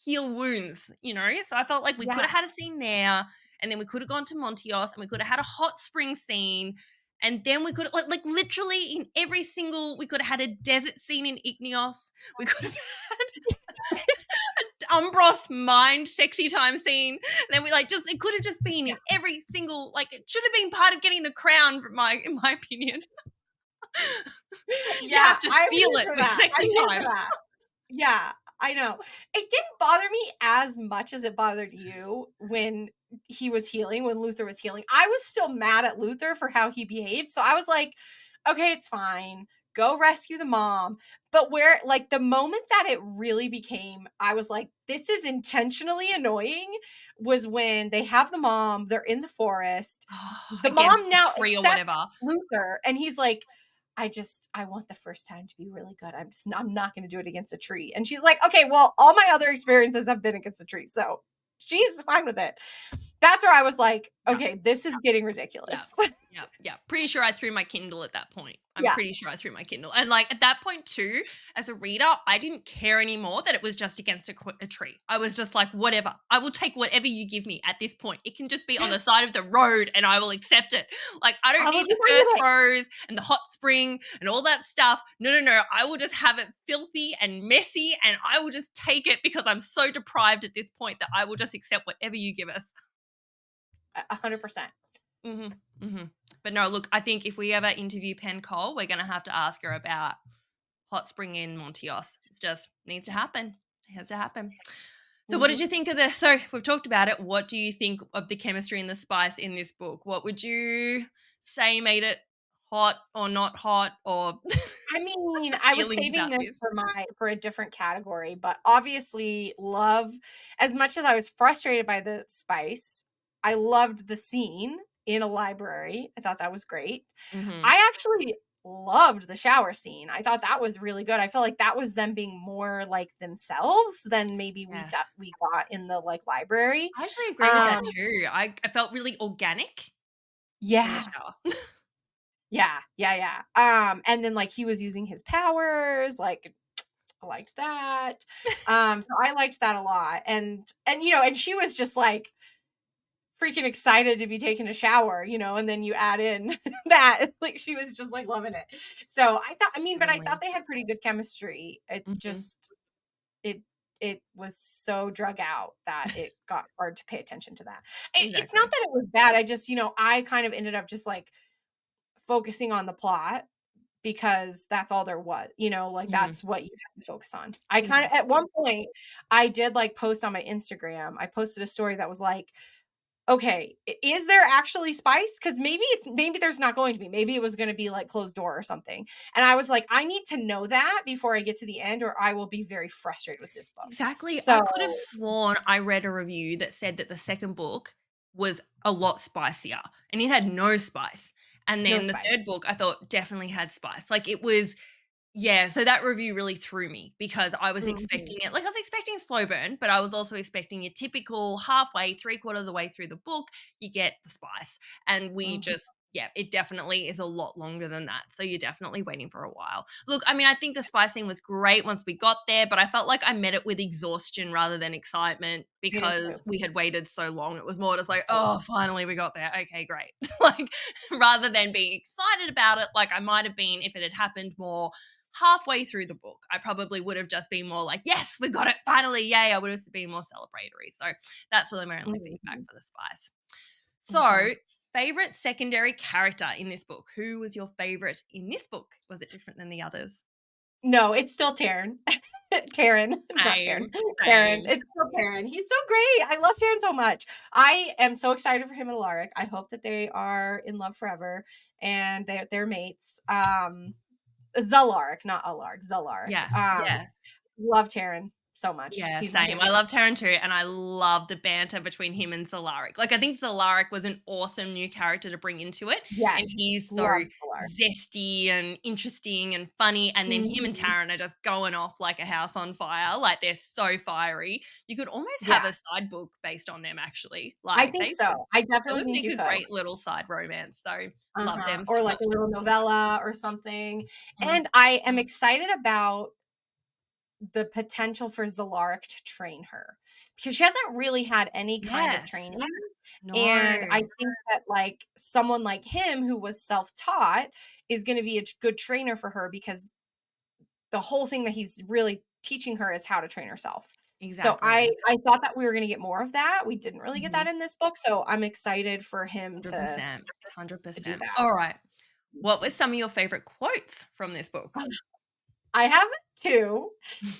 heal wounds. So I felt like we could yes, have had a scene there, and then we could have gone to Montios, and we could have had a hot spring scene, and then we could have, like literally in every single, we could have had a desert scene in Igneos. We could have had Umbros mind sexy time scene. And then we it could have just been yeah, in every single, like, it should have been part of getting the crown, in my opinion. You yeah, have to I'm feel here it for with that. I'm sexy here time. for that. Yeah, I know. It didn't bother me as much as it bothered you when he was healing, when Luther was healing. I was still mad at Luther for how he behaved. So I was like, okay, it's fine. Go rescue the mom. But where, like, the moment that it really became, I was like, this is intentionally annoying, was when they have the mom, they're in the forest. The Against mom the now tree or accepts whatever. Luther, and he's like, I want the first time to be really good. I'm not going to do it against a tree. And she's like, okay, well, all my other experiences have been against a tree. So she's fine with it. That's where I was like, Yeah. okay, this is getting Yeah. ridiculous. Yeah. Pretty sure I threw my Kindle at that point. I'm Yeah. pretty sure I threw my Kindle. And like at that point too, as a reader, I didn't care anymore that it was just against a tree. I was just like, whatever. I will take whatever you give me at this point. It can just be on the side of the road and I will accept it. Like I don't I was need the exactly first like, rows and the hot spring and all that stuff. No, no, no. I will just have it filthy and messy and I will just take it because I'm so deprived at this point that I will just accept whatever you give us. 100%. Mhm, mhm. But no, look, I think if we ever interview Penn Cole, we're gonna have to ask her about Hot Spring in Montios. It just needs to happen. It has to happen. So what did Mhm. you think of this? So we've talked about it. What do you think of the chemistry and the spice in this book? What would you say made it hot or not hot or I mean, I was feelings saving about this this? for a different category, but obviously love, as much as I was frustrated by the spice, I loved the scene in a library. I thought that was great. Mhm. I actually loved the shower scene. I thought that was really good. I felt like that was them being more like themselves than maybe Yes. we got in the like library. I actually agree with that Um too. I felt really organic in the yeah. shower. Yeah, yeah, yeah. And then like he was using his powers, like I liked that. So I liked that a lot. And you know, and she was just like freaking excited to be taking a shower, you know, and then you add in that like she was just like loving it. So I thought, I mean, but I Totally. thought they had pretty good chemistry. It Mhm. just it it was so drug out that it got hard to pay attention to that. It's not Exactly. that it was bad. I just, you know, I kind of ended up just like focusing on the plot because that's all there was, you know, like Mhm. that's what you have to focus on. I kind of, at Exactly. one point, I did like post on my Instagram, I posted a story that was like, okay, is there actually spice? Because maybe there's not going to be. Maybe it was going to be like closed door or something. And I was like, I need to know that before I get to the end, or I will be very frustrated with this book. Exactly. So, I could have sworn I read a review that said that the second book was a lot spicier and it had no spice. And no then the spice. third book I thought definitely had spice. Like it was yeah, so that review really threw me because I was Mhm. expecting it like, I was expecting a slow burn, but I was also expecting your typical halfway, three-quarter of the way through the book, you get the spice, and we Mhm. just yeah, it definitely is a lot longer than that, so you're definitely waiting for a while. Look, I mean, I think the spice thing was great once we got there, but I felt like I met it with exhaustion rather than excitement I did too. because we had waited so long. It was more just like, So "Oh, finally we got there. Okay, great." Like, rather than being excited about it like I might have been if it had happened more halfway through the book. I probably would have just been more like, yes, we got it finally, yay. I would have been more celebratory. So that's really my only feedback mhm. for the spice. Mhm. So, favorite secondary character in this book? Who was your favorite in this book? Was it different than the others? No, it's still Taryn. Taryn, not Taryn. Same, Taryn. same. It's still Taryn. He's still great. I love Taryn so much. I am so excited for him and Alaric. I hope that they are in love forever and they're mates. Zalaric, not Alaric, Zalaric. Yeah, yeah. Love Taryn so much. Yeah, He's my same. I favorite. love Taran too, and I love the banter between him and Solaric. Like, I think Solaric was an awesome new character to bring into it, and Yes. he's so Love Zalaric. zesty and interesting and funny. And then him and Mhm. Taran are just going off like a house on fire. Like, they're so fiery. You could almost Yeah, have a side book based on them, actually. I Like, think so. I they definitely would think make you a could. great little side romance. So, love Uh-huh. them so Or like much a as little well. novella or something. Mhm. And I am excited about the potential for Zalaric to train her because she hasn't really had any kind of Yes. training. And I No. think that like someone like him who was self-taught is going to be a good trainer for her because the whole thing that he's really teaching her is how to train herself. So Exactly. I thought that we were going to get more of that. We didn't really get Mhm. that in this book, so I'm excited for him to 100%. do 100%. that. All right. What were some of your favorite quotes from this book? I have 2,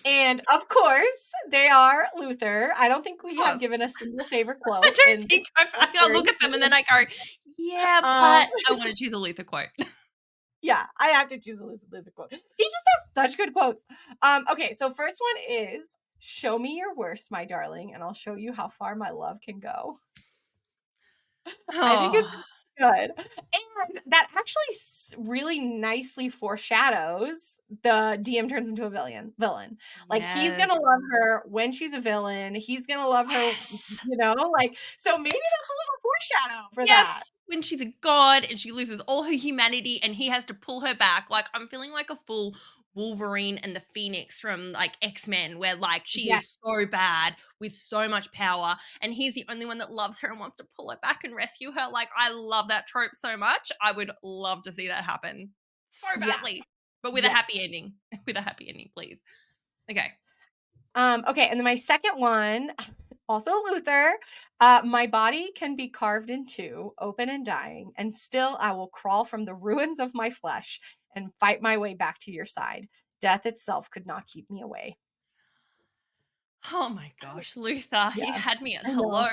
and of course, they are Luther. I don't think we Of have course. given a single favorite I quote don't in this think I'll look series. at them and then I go, "Yeah, Um, but I wanna choose a Luther quote." yeah, I have to choose a Luther quote. He just has such good quotes. Okay, so first one is, "Show me your worst, my darling, and I'll show you how far my love can go." I think it's Oh, good. And that actually really nicely foreshadows the DM turns into a villain. Like, he's Yes. gonna love her when she's a villain. He's gonna love her, like, so maybe that's a little foreshadow for that. Yes, when she's a god and she loses all her humanity and he has to pull her back. Like, I'm feeling like a full Wolverine and the Phoenix from like X-Men, where like she Yes, is so bad with so much power, and he's the only one that loves her and wants to pull her back and rescue her. Like, I love that trope so much. I would love to see that happen so yeah, badly, but with a happy yes. ending. With a happy ending, please. Okay. Okay, and then my second one, also Luther. My body can be carved in two, open and dying, and still I will crawl from the ruins of my flesh and fight my way back to your side. Death itself could not keep me away. Oh my gosh, Luther, Yeah, you had me at I hello. know.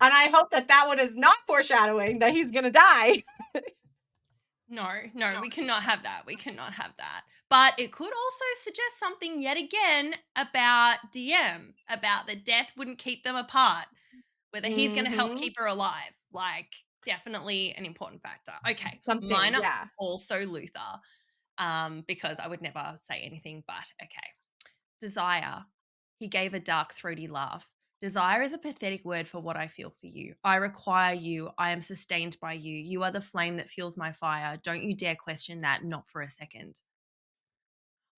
And I hope that that one is not foreshadowing that he's gonna die. No, no, we cannot have that. We cannot have that. But it could also suggest something yet again about DM, about that death wouldn't keep them apart, whether he's going to help Mhm. keep her alive. Like, definitely an important factor. Okay, Something, mine are yeah. also Luther, because I would never say anything but okay. Desire. He gave a dark, throaty laugh. Desire is a pathetic word for what I feel for you. I require you. I am sustained by you. You are the flame that fuels my fire. Don't you dare question that, not for a second.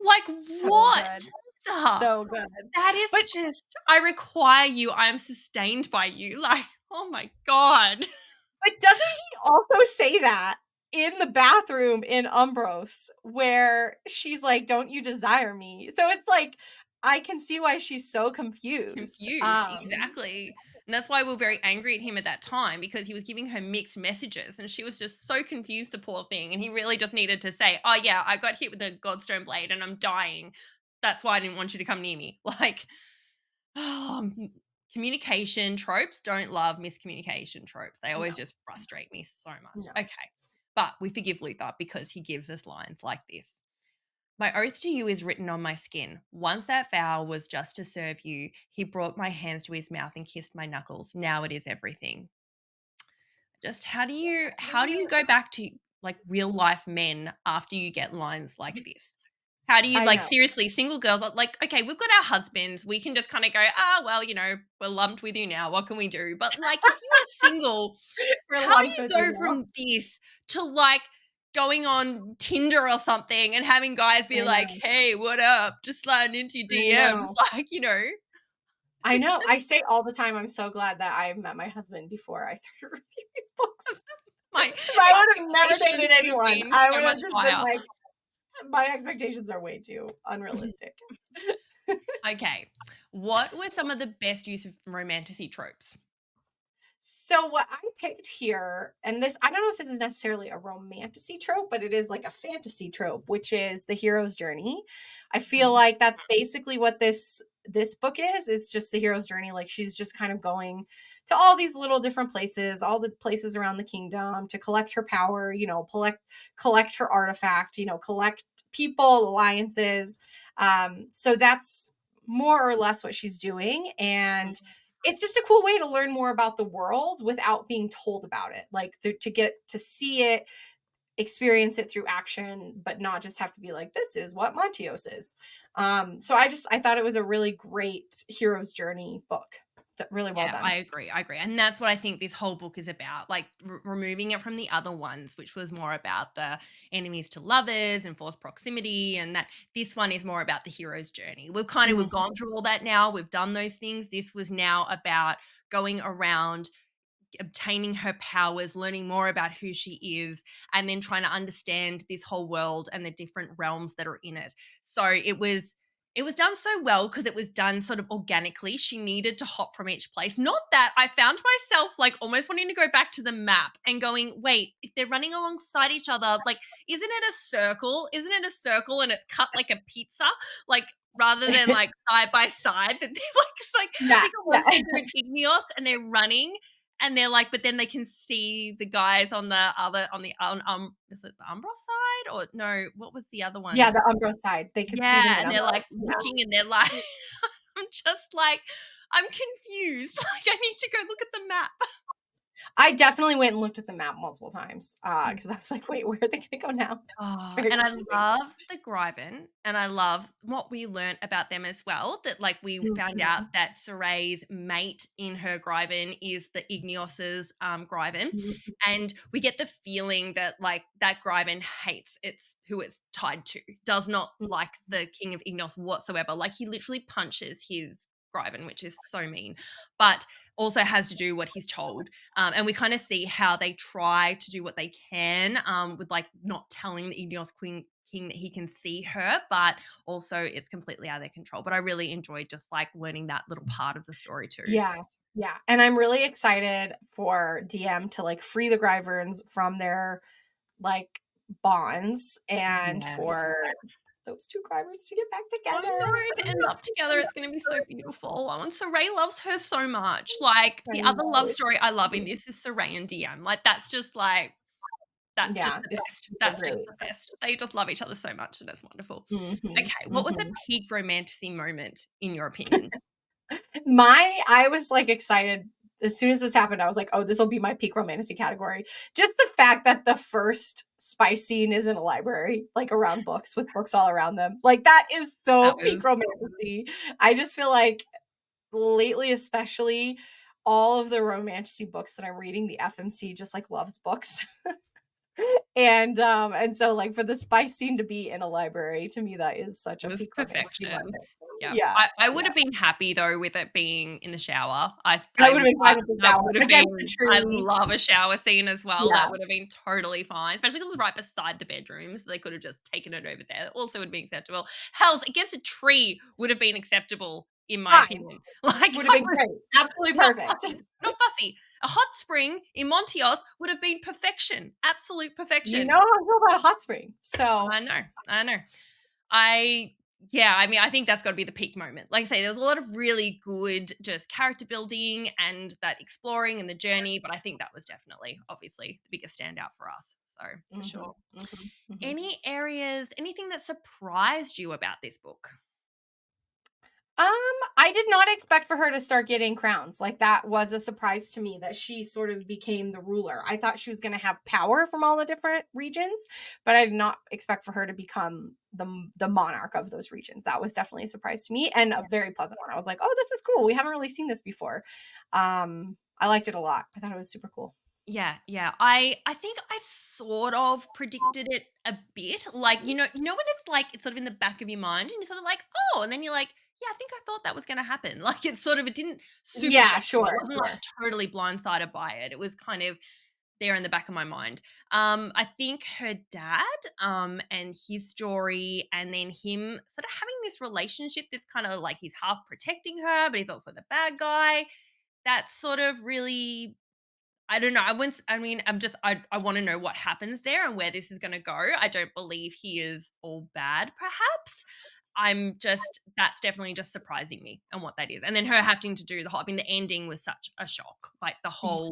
Like, So what good. the? So good. That is But just, I require you. I am sustained by you. Like, oh my God. But doesn't he also say that in the bathroom in Umbros where she's like, "Don't you desire me?" So it's like, I can see why she's so confused. Confused, exactly. And that's why we were very angry at him at that time, because he was giving her mixed messages and she was just so confused, the poor thing. And he really just needed to say, oh, yeah, I got hit with a Godstone blade and I'm dying. That's why I didn't want you to come near me. Like, communication tropes, don't love miscommunication tropes. They always No, just frustrate me so much. no. Okay. But we forgive Luther because he gives us lines like this. My oath to you is written on my skin. Once that vow was just to serve you. He brought my hands to his mouth and kissed my knuckles. Now it is everything. Just how do you go back to like real life men after you get lines like this? How do you I like know. seriously single girls are like, okay, we've got our husbands. We can just kind of go, well, we're lumped with you now. What can we do? But like if you are single, We're how lumped do with you you go now. from this to like going on Tinder or something and having guys be I like, know. "Hey, what up? Just sliding into your I DMs." know. Like, I know. just I say all the time, I'm so glad that I met my husband before I started reading these books. my 'Cause I would have never expectations dated would have anyone. been I so would have much just been higher. like, my expectations are way too unrealistic. Okay. What were some of the best use of romantasy tropes? So what I picked here, and this I don't know if this is necessarily a romantasy trope, but it is like a fantasy trope, which is the hero's journey. I feel Mhm. like that's basically what this book is just the hero's journey. Like, she's just kind of going to all these little different places, all the places around the kingdom to collect her power, collect her artifact, collect people, alliances. So that's more or less what she's doing. And it's just a cool way to learn more about the world without being told about it. Like, to get to see it, experience it through action, but not just have to be like, this is what Montios is. So I thought it was a really great hero's journey book. Really well Yeah, I done. agree. I agree. And that's what I think this whole book is about, like removing it from the other ones, which was more about the enemies to lovers and forced proximity. And that this one is more about the hero's journey. We've Mhm. gone through all that now. We've done those things. This was now about going around obtaining her powers, learning more about who she is, and then trying to understand this whole world and the different realms that are in it. So it was done so well because it was done sort of organically. She needed to hop from each place. Not that I found myself like almost wanting to go back to the map and going, wait, if they're running alongside each other, like, isn't it a circle? Isn't it a circle and it's cut like a pizza? Like, rather than like side by side, that they're like, it's like, I Yeah, think at one yeah. stage they're in Igneos and they're running and they're like, but then they can see the guys on the other, on the, is it the Umbra side or no? What was the other Yeah, one? the Umbro side. They could see the Yeah, and they're Umbro. like Yeah. looking and they're like, I'm just like, I'm confused. Like, I need to go look at the map. I definitely went and looked at the map multiple times, because I was like, "Wait, where are they gonna go now?" It's Oh, very and I confusing. love the Gryven, and I love what we learnt about them as well, that, like, we found out Mhm, that Soray's mate in her Gryven is the Igneos's, Gryven, mhm, and we get the feeling that, like, that Gryven hates its who it's tied to, does not mhm. like the King of Igneos whatsoever, like, he literally punches his Gryven, which is so mean, but also has to do what he's told. And we kind of see how they try to do what they can with like not telling the Igneos Queen King that he can see her, but also it's completely out of their control. But I really enjoyed just like learning that little part of the story too. Yeah, yeah, and I'm really excited for DM to, like, free the Gryverns from their, like, bonds and Yeah. for those 2 Gryverns to get back I together. know, to end up together, it's going to be so beautiful. Oh, and Saray loves her so much. Like I the other know, love it's story I love in cute. this is Saray and DM. Like that's just Yeah, the it's best. super That's just great. the best. They just love each other so much, and it's wonderful. Mhm, Okay, what was a mhm. peak romantasy moment in your opinion? I was, like, excited as soon as this happened, I was like, "Oh, this will be my peak romantasy category." Just the fact that the first spice scene is in a library, like, around books with books all around them. Like, that is That so peak was romantasy. I just feel like lately, especially, all of the romantasy books that I'm reading, the FMC just, like, loves books. And so, like, for the spice scene to be in a library, to me, that is such it a was peak romantasy perfection. moment. Yeah. Yeah, I would yeah. have been happy though with it being in the shower. I would've been I fine with the that shower would have against the been I tree. love a shower scene as well. Yeah. That would have been totally fine, especially 'cause it was right beside the bedrooms. They could have just taken it over there. It also would have been acceptable. Hells, against a tree would have been acceptable in my Fine. opinion. Like Would've I been was great. Absolutely not perfect. fussy, not fussy. A hot spring in Montios would have been perfection. Absolute You perfection. know how I feel about a hot spring, so I know. I know. I yeah, I mean, I think that's got to be the peak moment. Like I say, there was a lot of really good just character building and that exploring and the journey, but I think that was definitely, obviously, the biggest standout for us. So for Mhm, sure. mhm, mhm. Any areas, anything that surprised you about this book? Um, I did not expect for her to start getting crowns. Like, that was a surprise to me that she sort of became the ruler. I thought she was gonna have power from all the different regions, but I did not expect for her to become the monarch of those regions. That was definitely a surprise to me and a very pleasant one. I was like, "Oh, this is cool. We haven't really seen this before." I liked it a lot. I thought it was super cool. Yeah, yeah. I think I sort of predicted it a bit. Like, when it's like it's sort of in the back of your mind and you're sort of like, "Oh," and then you're like, "Yeah, I think I thought that was gonna happen." Like it didn't super Yeah, shock me. It sure, wasn't like sure. totally blindsided by it. It was kind of there in the back of my mind. I think her dad, and his story, and then him sort of having this relationship that's kind of like he's half protecting her, but he's also the bad guy. That's sort of really I don't know. I mean, I want to know what happens there and where this is going to go. I don't believe he is all bad, perhaps. That's definitely just surprising me and what that is. And then her having to do the whole, I mean, the ending was such a shock. Like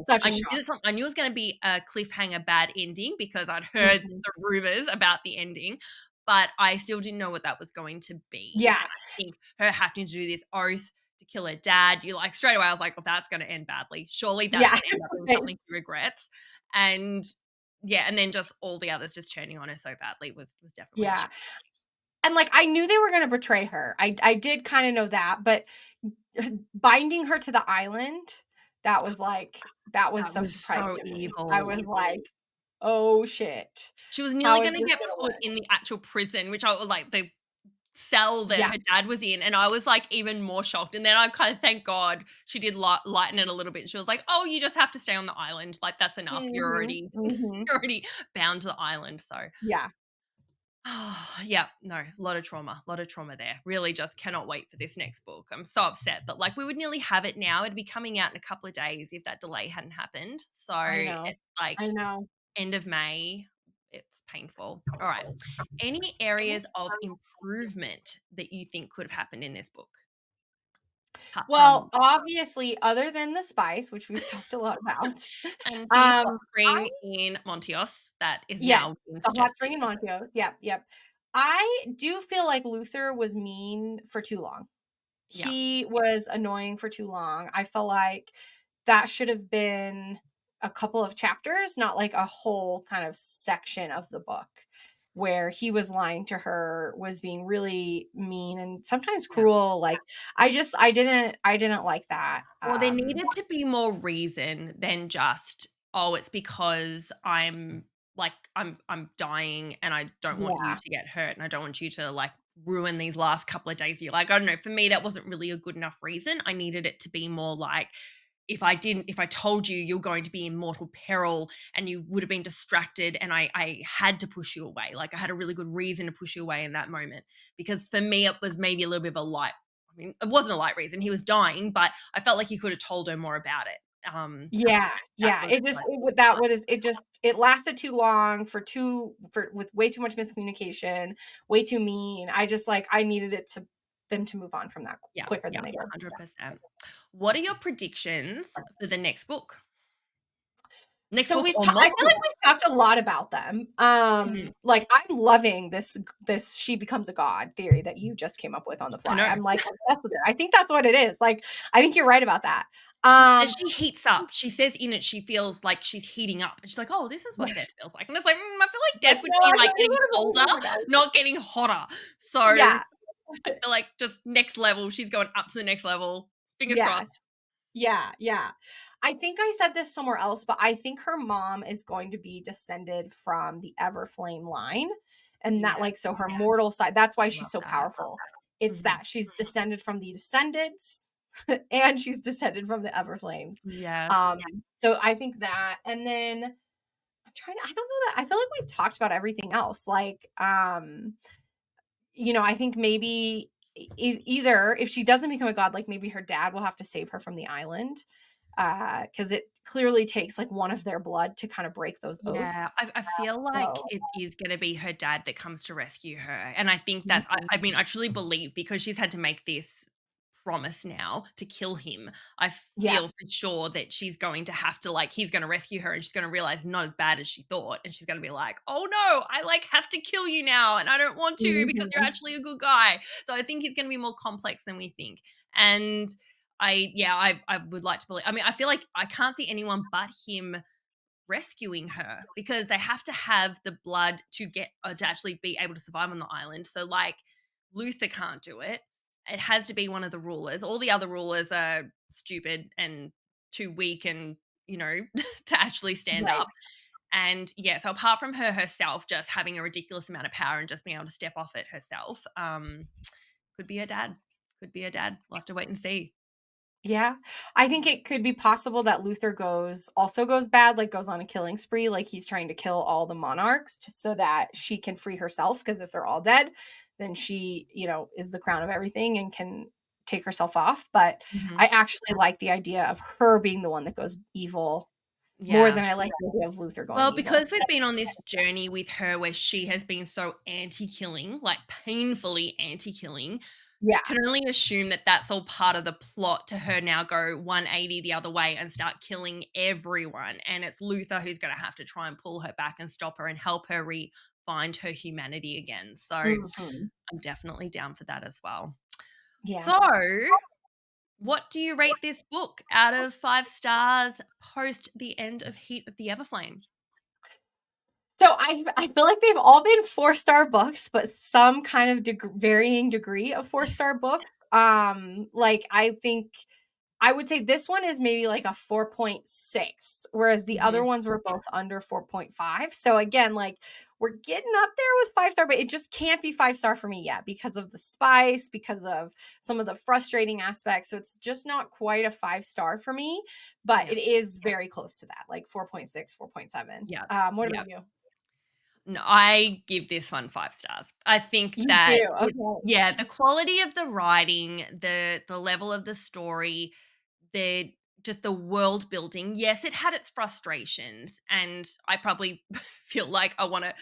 Such a I knew shock. I knew it was going to be a cliffhanger bad ending because I'd heard Mhm. the rumors about the ending, but I still didn't know what that was going to be. Yeah, And I think her having to do this oath to kill her dad, you like straight away I was like, well, that's going to end badly. Surely that's yeah. going to end up in Right. something she regrets. And yeah, and then just all the others just turning on her so badly was definitely a Yeah. shock. And, like, I knew they were gonna betray her. I did kinda know that, but binding her to the island, that was That so was surprising so to me. I evil. was like, "Oh, shit. She was How nearly is going to this get gonna put work?" in the actual prison, which I was like the cell that Yeah. her dad was in, and I was like even more shocked. And then I kind of thank God she did lighten it a little bit. She was like, "Oh, you just have to stay on the island. Like that's enough. You're Mhm, already mhm. you're already bound to the island." So Yeah, yeah, no, a lot of trauma there. Really just cannot wait for this next book. I'm so upset that like we would nearly have it now. It'd be coming out in a couple of days if that delay hadn't happened. So I know. it's like I know. end of May. It's painful. All right. Any areas of improvement that you think could have happened in this book? Apart Well, from obviously, other than the spice, which we've talked a lot about, and the hot um, spring in Montios that is yes, now being the hot suggested. spring in Montrose. Yep, yep. I do feel like Luther was mean for too long. Yeah. He was annoying for too long. I felt like that should have been a couple of chapters, not like a whole kind of section of the book where he was lying to her, was being really mean and sometimes Yeah. cruel. Like I didn't like that. Well, there needed to be more reason than just, "Oh, it's because I'm dying and I don't want you Yeah. to get hurt and I don't want you to, like, ruin these last couple of days of your life." I don't know, for me, that wasn't really a good enough reason. I needed it to be more like, if I told you you're going to be in mortal peril and you would have been distracted and I had to push you away, like, I had a really good reason to push you away in that moment. Because for me, it was maybe a little bit of a light, I mean, it wasn't a light reason. He was dying, but I felt like he could have told her more about it. Yeah, That yeah, was it just my it would that was it just it lasted too long for with way too much miscommunication, way too mean. I just, like, I needed it to them to move on from that yeah, quicker yeah, than they did. 100%. What are your predictions for the next book? Next So book we've or I feel multiple like books? we've talked a lot about them. Mhm. Like, I'm loving this she becomes a god theory that you just came up with on the I fly. know. I'm, like, obsessed with it. I think that's what it is. Like, I think you're right about that. She says Um, she heats up. She says in it she feels like she's heating up, and she's like, "Oh, this is what death feels like." And it's like, I feel like like, death would no, be, I like, don't getting know. colder, Oh my god. not getting hotter. So, I Yeah. feel like just next level, she's going up to the next level. Fingers crossed. Yes. Yeah, yeah. I think I said this somewhere else, but I think her mom is going to be descended from the Everflame line. And that, Yeah, like, so her mortal side, that's why she's love so that. powerful. It's Mhm. that she's descended from the descendants and she's descended from the Everflames. Yes. So I think that, and then I don't know that I feel like we've talked about everything else. Like, I think maybe either if she doesn't become a god, like maybe her dad will have to save her from the island, because it clearly takes like one of their blood to kind of break those Yeah, oaths. I feel like So it is gonna be her dad that comes to rescue her, and I think that's mhm, I mean, I truly believe because she's had to make this promise now to kill him, I yeah, feel for sure that she's going to have to, like, he's gonna rescue her and she's gonna realize not as bad as she thought, and she's gonna be like, "Oh no, I, like, have to kill you now, and I don't want to because you're mhm, actually a good guy." So I think it's gonna be more complex than we think, and I would like to believe, I mean, I feel like I can't see anyone but him rescuing her because they have to have the blood to get to actually be able to survive on the island. So, like, Luther can't do it. It has to be one of the rulers. All the other rulers are stupid and too weak and, you know, to actually stand right. up. And yeah, so apart from her herself just having a ridiculous amount of power and just being able to step off it herself, could be her dad. Could be her dad. We'll have to wait and see. Yeah. I think it could be possible that Luther goes bad, like goes on a killing spree, like he's trying to kill all the monarchs just so that she can free herself. Because if they're all dead, then she, is the crown of everything and can take herself off. But I Mhm. actually like the idea of her being the one that goes evil more Yeah. than I like the idea of Luther going Well, evil. because we've been on this journey with her where she has been so anti-killing, like painfully anti-killing, Yeah. can only assume that that's all part of the plot to her now go 180 the other way and start killing everyone. And it's Luther who's going to have to try and pull her back and stop her and help her find her humanity again. So Mhm. I'm definitely down for that as well. Yeah. So, what do you rate this book out of 5 stars post the end of Heat of the Everflame? So I feel like they've all been 4-star books, but some kind of varying degree of 4-star books. Like I think I would say this one is maybe like a 4.6, whereas the other Mhm. ones were both under 4.5. So again, like we're getting up there with 5-star, but it just can't be 5-star for me yet because of the spice, because of some of the frustrating aspects. So it's just not quite a 5-star for me, but Yeah. it is very close to that, like 4.6, 4.7. Yeah. What Yeah. about you? No, I give this one 5 stars. I think You that do, okay. yeah, the quality of the writing, the level of the story, the just the world building. Yes, it had its frustrations, and I probably feel like I wanna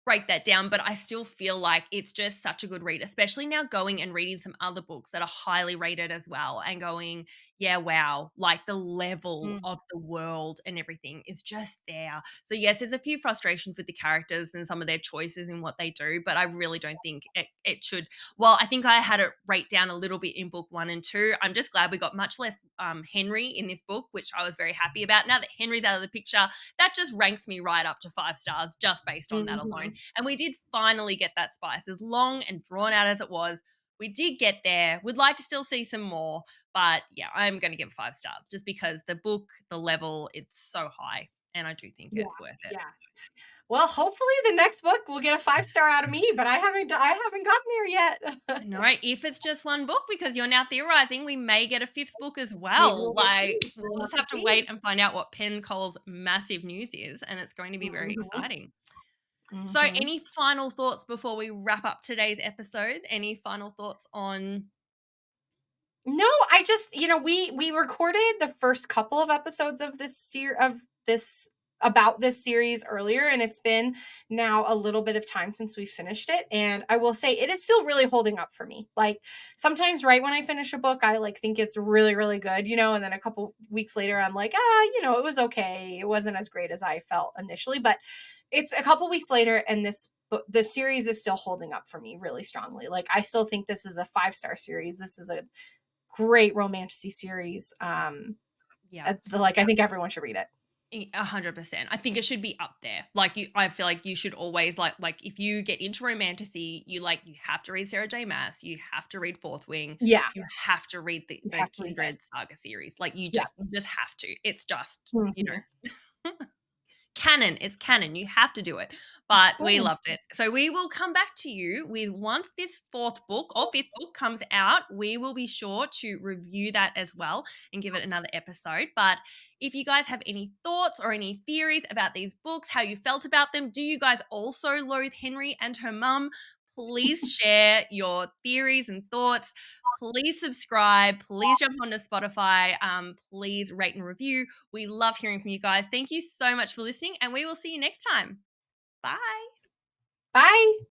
break that down, but I still feel like it's just such a good read, especially now going and reading some other books that are highly rated as well and going, yeah, wow, like the level Mm, of the world and everything is just there. So, yes, there's a few frustrations with the characters and some of their choices in what they do, but I really don't think it should. Well, I think I had it rate down a little bit in book 1 and 2. I'm just glad we got much less Henry in this book, which I was very happy about. Now that Henry's out of the picture, that just ranks me right up to 5 stars just based on that alone. Mhm. And we did finally get that spice, as long and drawn out as it was. We did get there. Would like to still see some more, but yeah, I'm going to give it 5 stars just because the book, the level, it's so high, and I do think Yeah, it's worth it. yeah. Well, hopefully the next book will get a 5 star out of me, but I haven't gotten there yet. No, if it's just one book, because you're now theorizing we may get a fifth book as Maybe well. we'll Like, see. we'll We'll just have to have to see. wait and find out what Penn Cole's massive news is, and it's going to be very Mhm, exciting. So, mhm. any final thoughts before we wrap up today's episode? Any final thoughts on? No, I just, we recorded the first couple of episodes of this about this series earlier, and it's been now a little bit of time since we finished it, and I will say it is still really holding up for me. Like, sometimes right when I finish a book, I like think it's really really good, and then a couple weeks later I'm like, it was okay. It wasn't as great as I felt initially, but it's a couple weeks later and the series is still holding up for me really strongly. Like, I still think this is a 5 star series. This is a great romantasy series. Yeah. I think everyone should read it. 100%. I think it should be up there. Like, I feel like you should always like if you get into romantasy, you have to read Sarah J. Maas, you have to read Fourth Wing, Yeah, you have to read the you the have to read this. Kindred Saga series. Like, you Yeah. just have to. It's just, you Mhm. know. Canon. It's canon. You have to do it. But we Cool. loved it. So we will come back to you with, once this fourth book or fifth book comes out, we will be sure to review that as well and give it another episode. But if you guys have any thoughts or any theories about these books, how you felt about them, do you guys also loathe Henry and her mum? Please share your theories and thoughts. Please subscribe. Please jump onto Spotify. Please rate and review. We love hearing from you guys. Thank you so much for listening, and we will see you next time. Bye. Bye.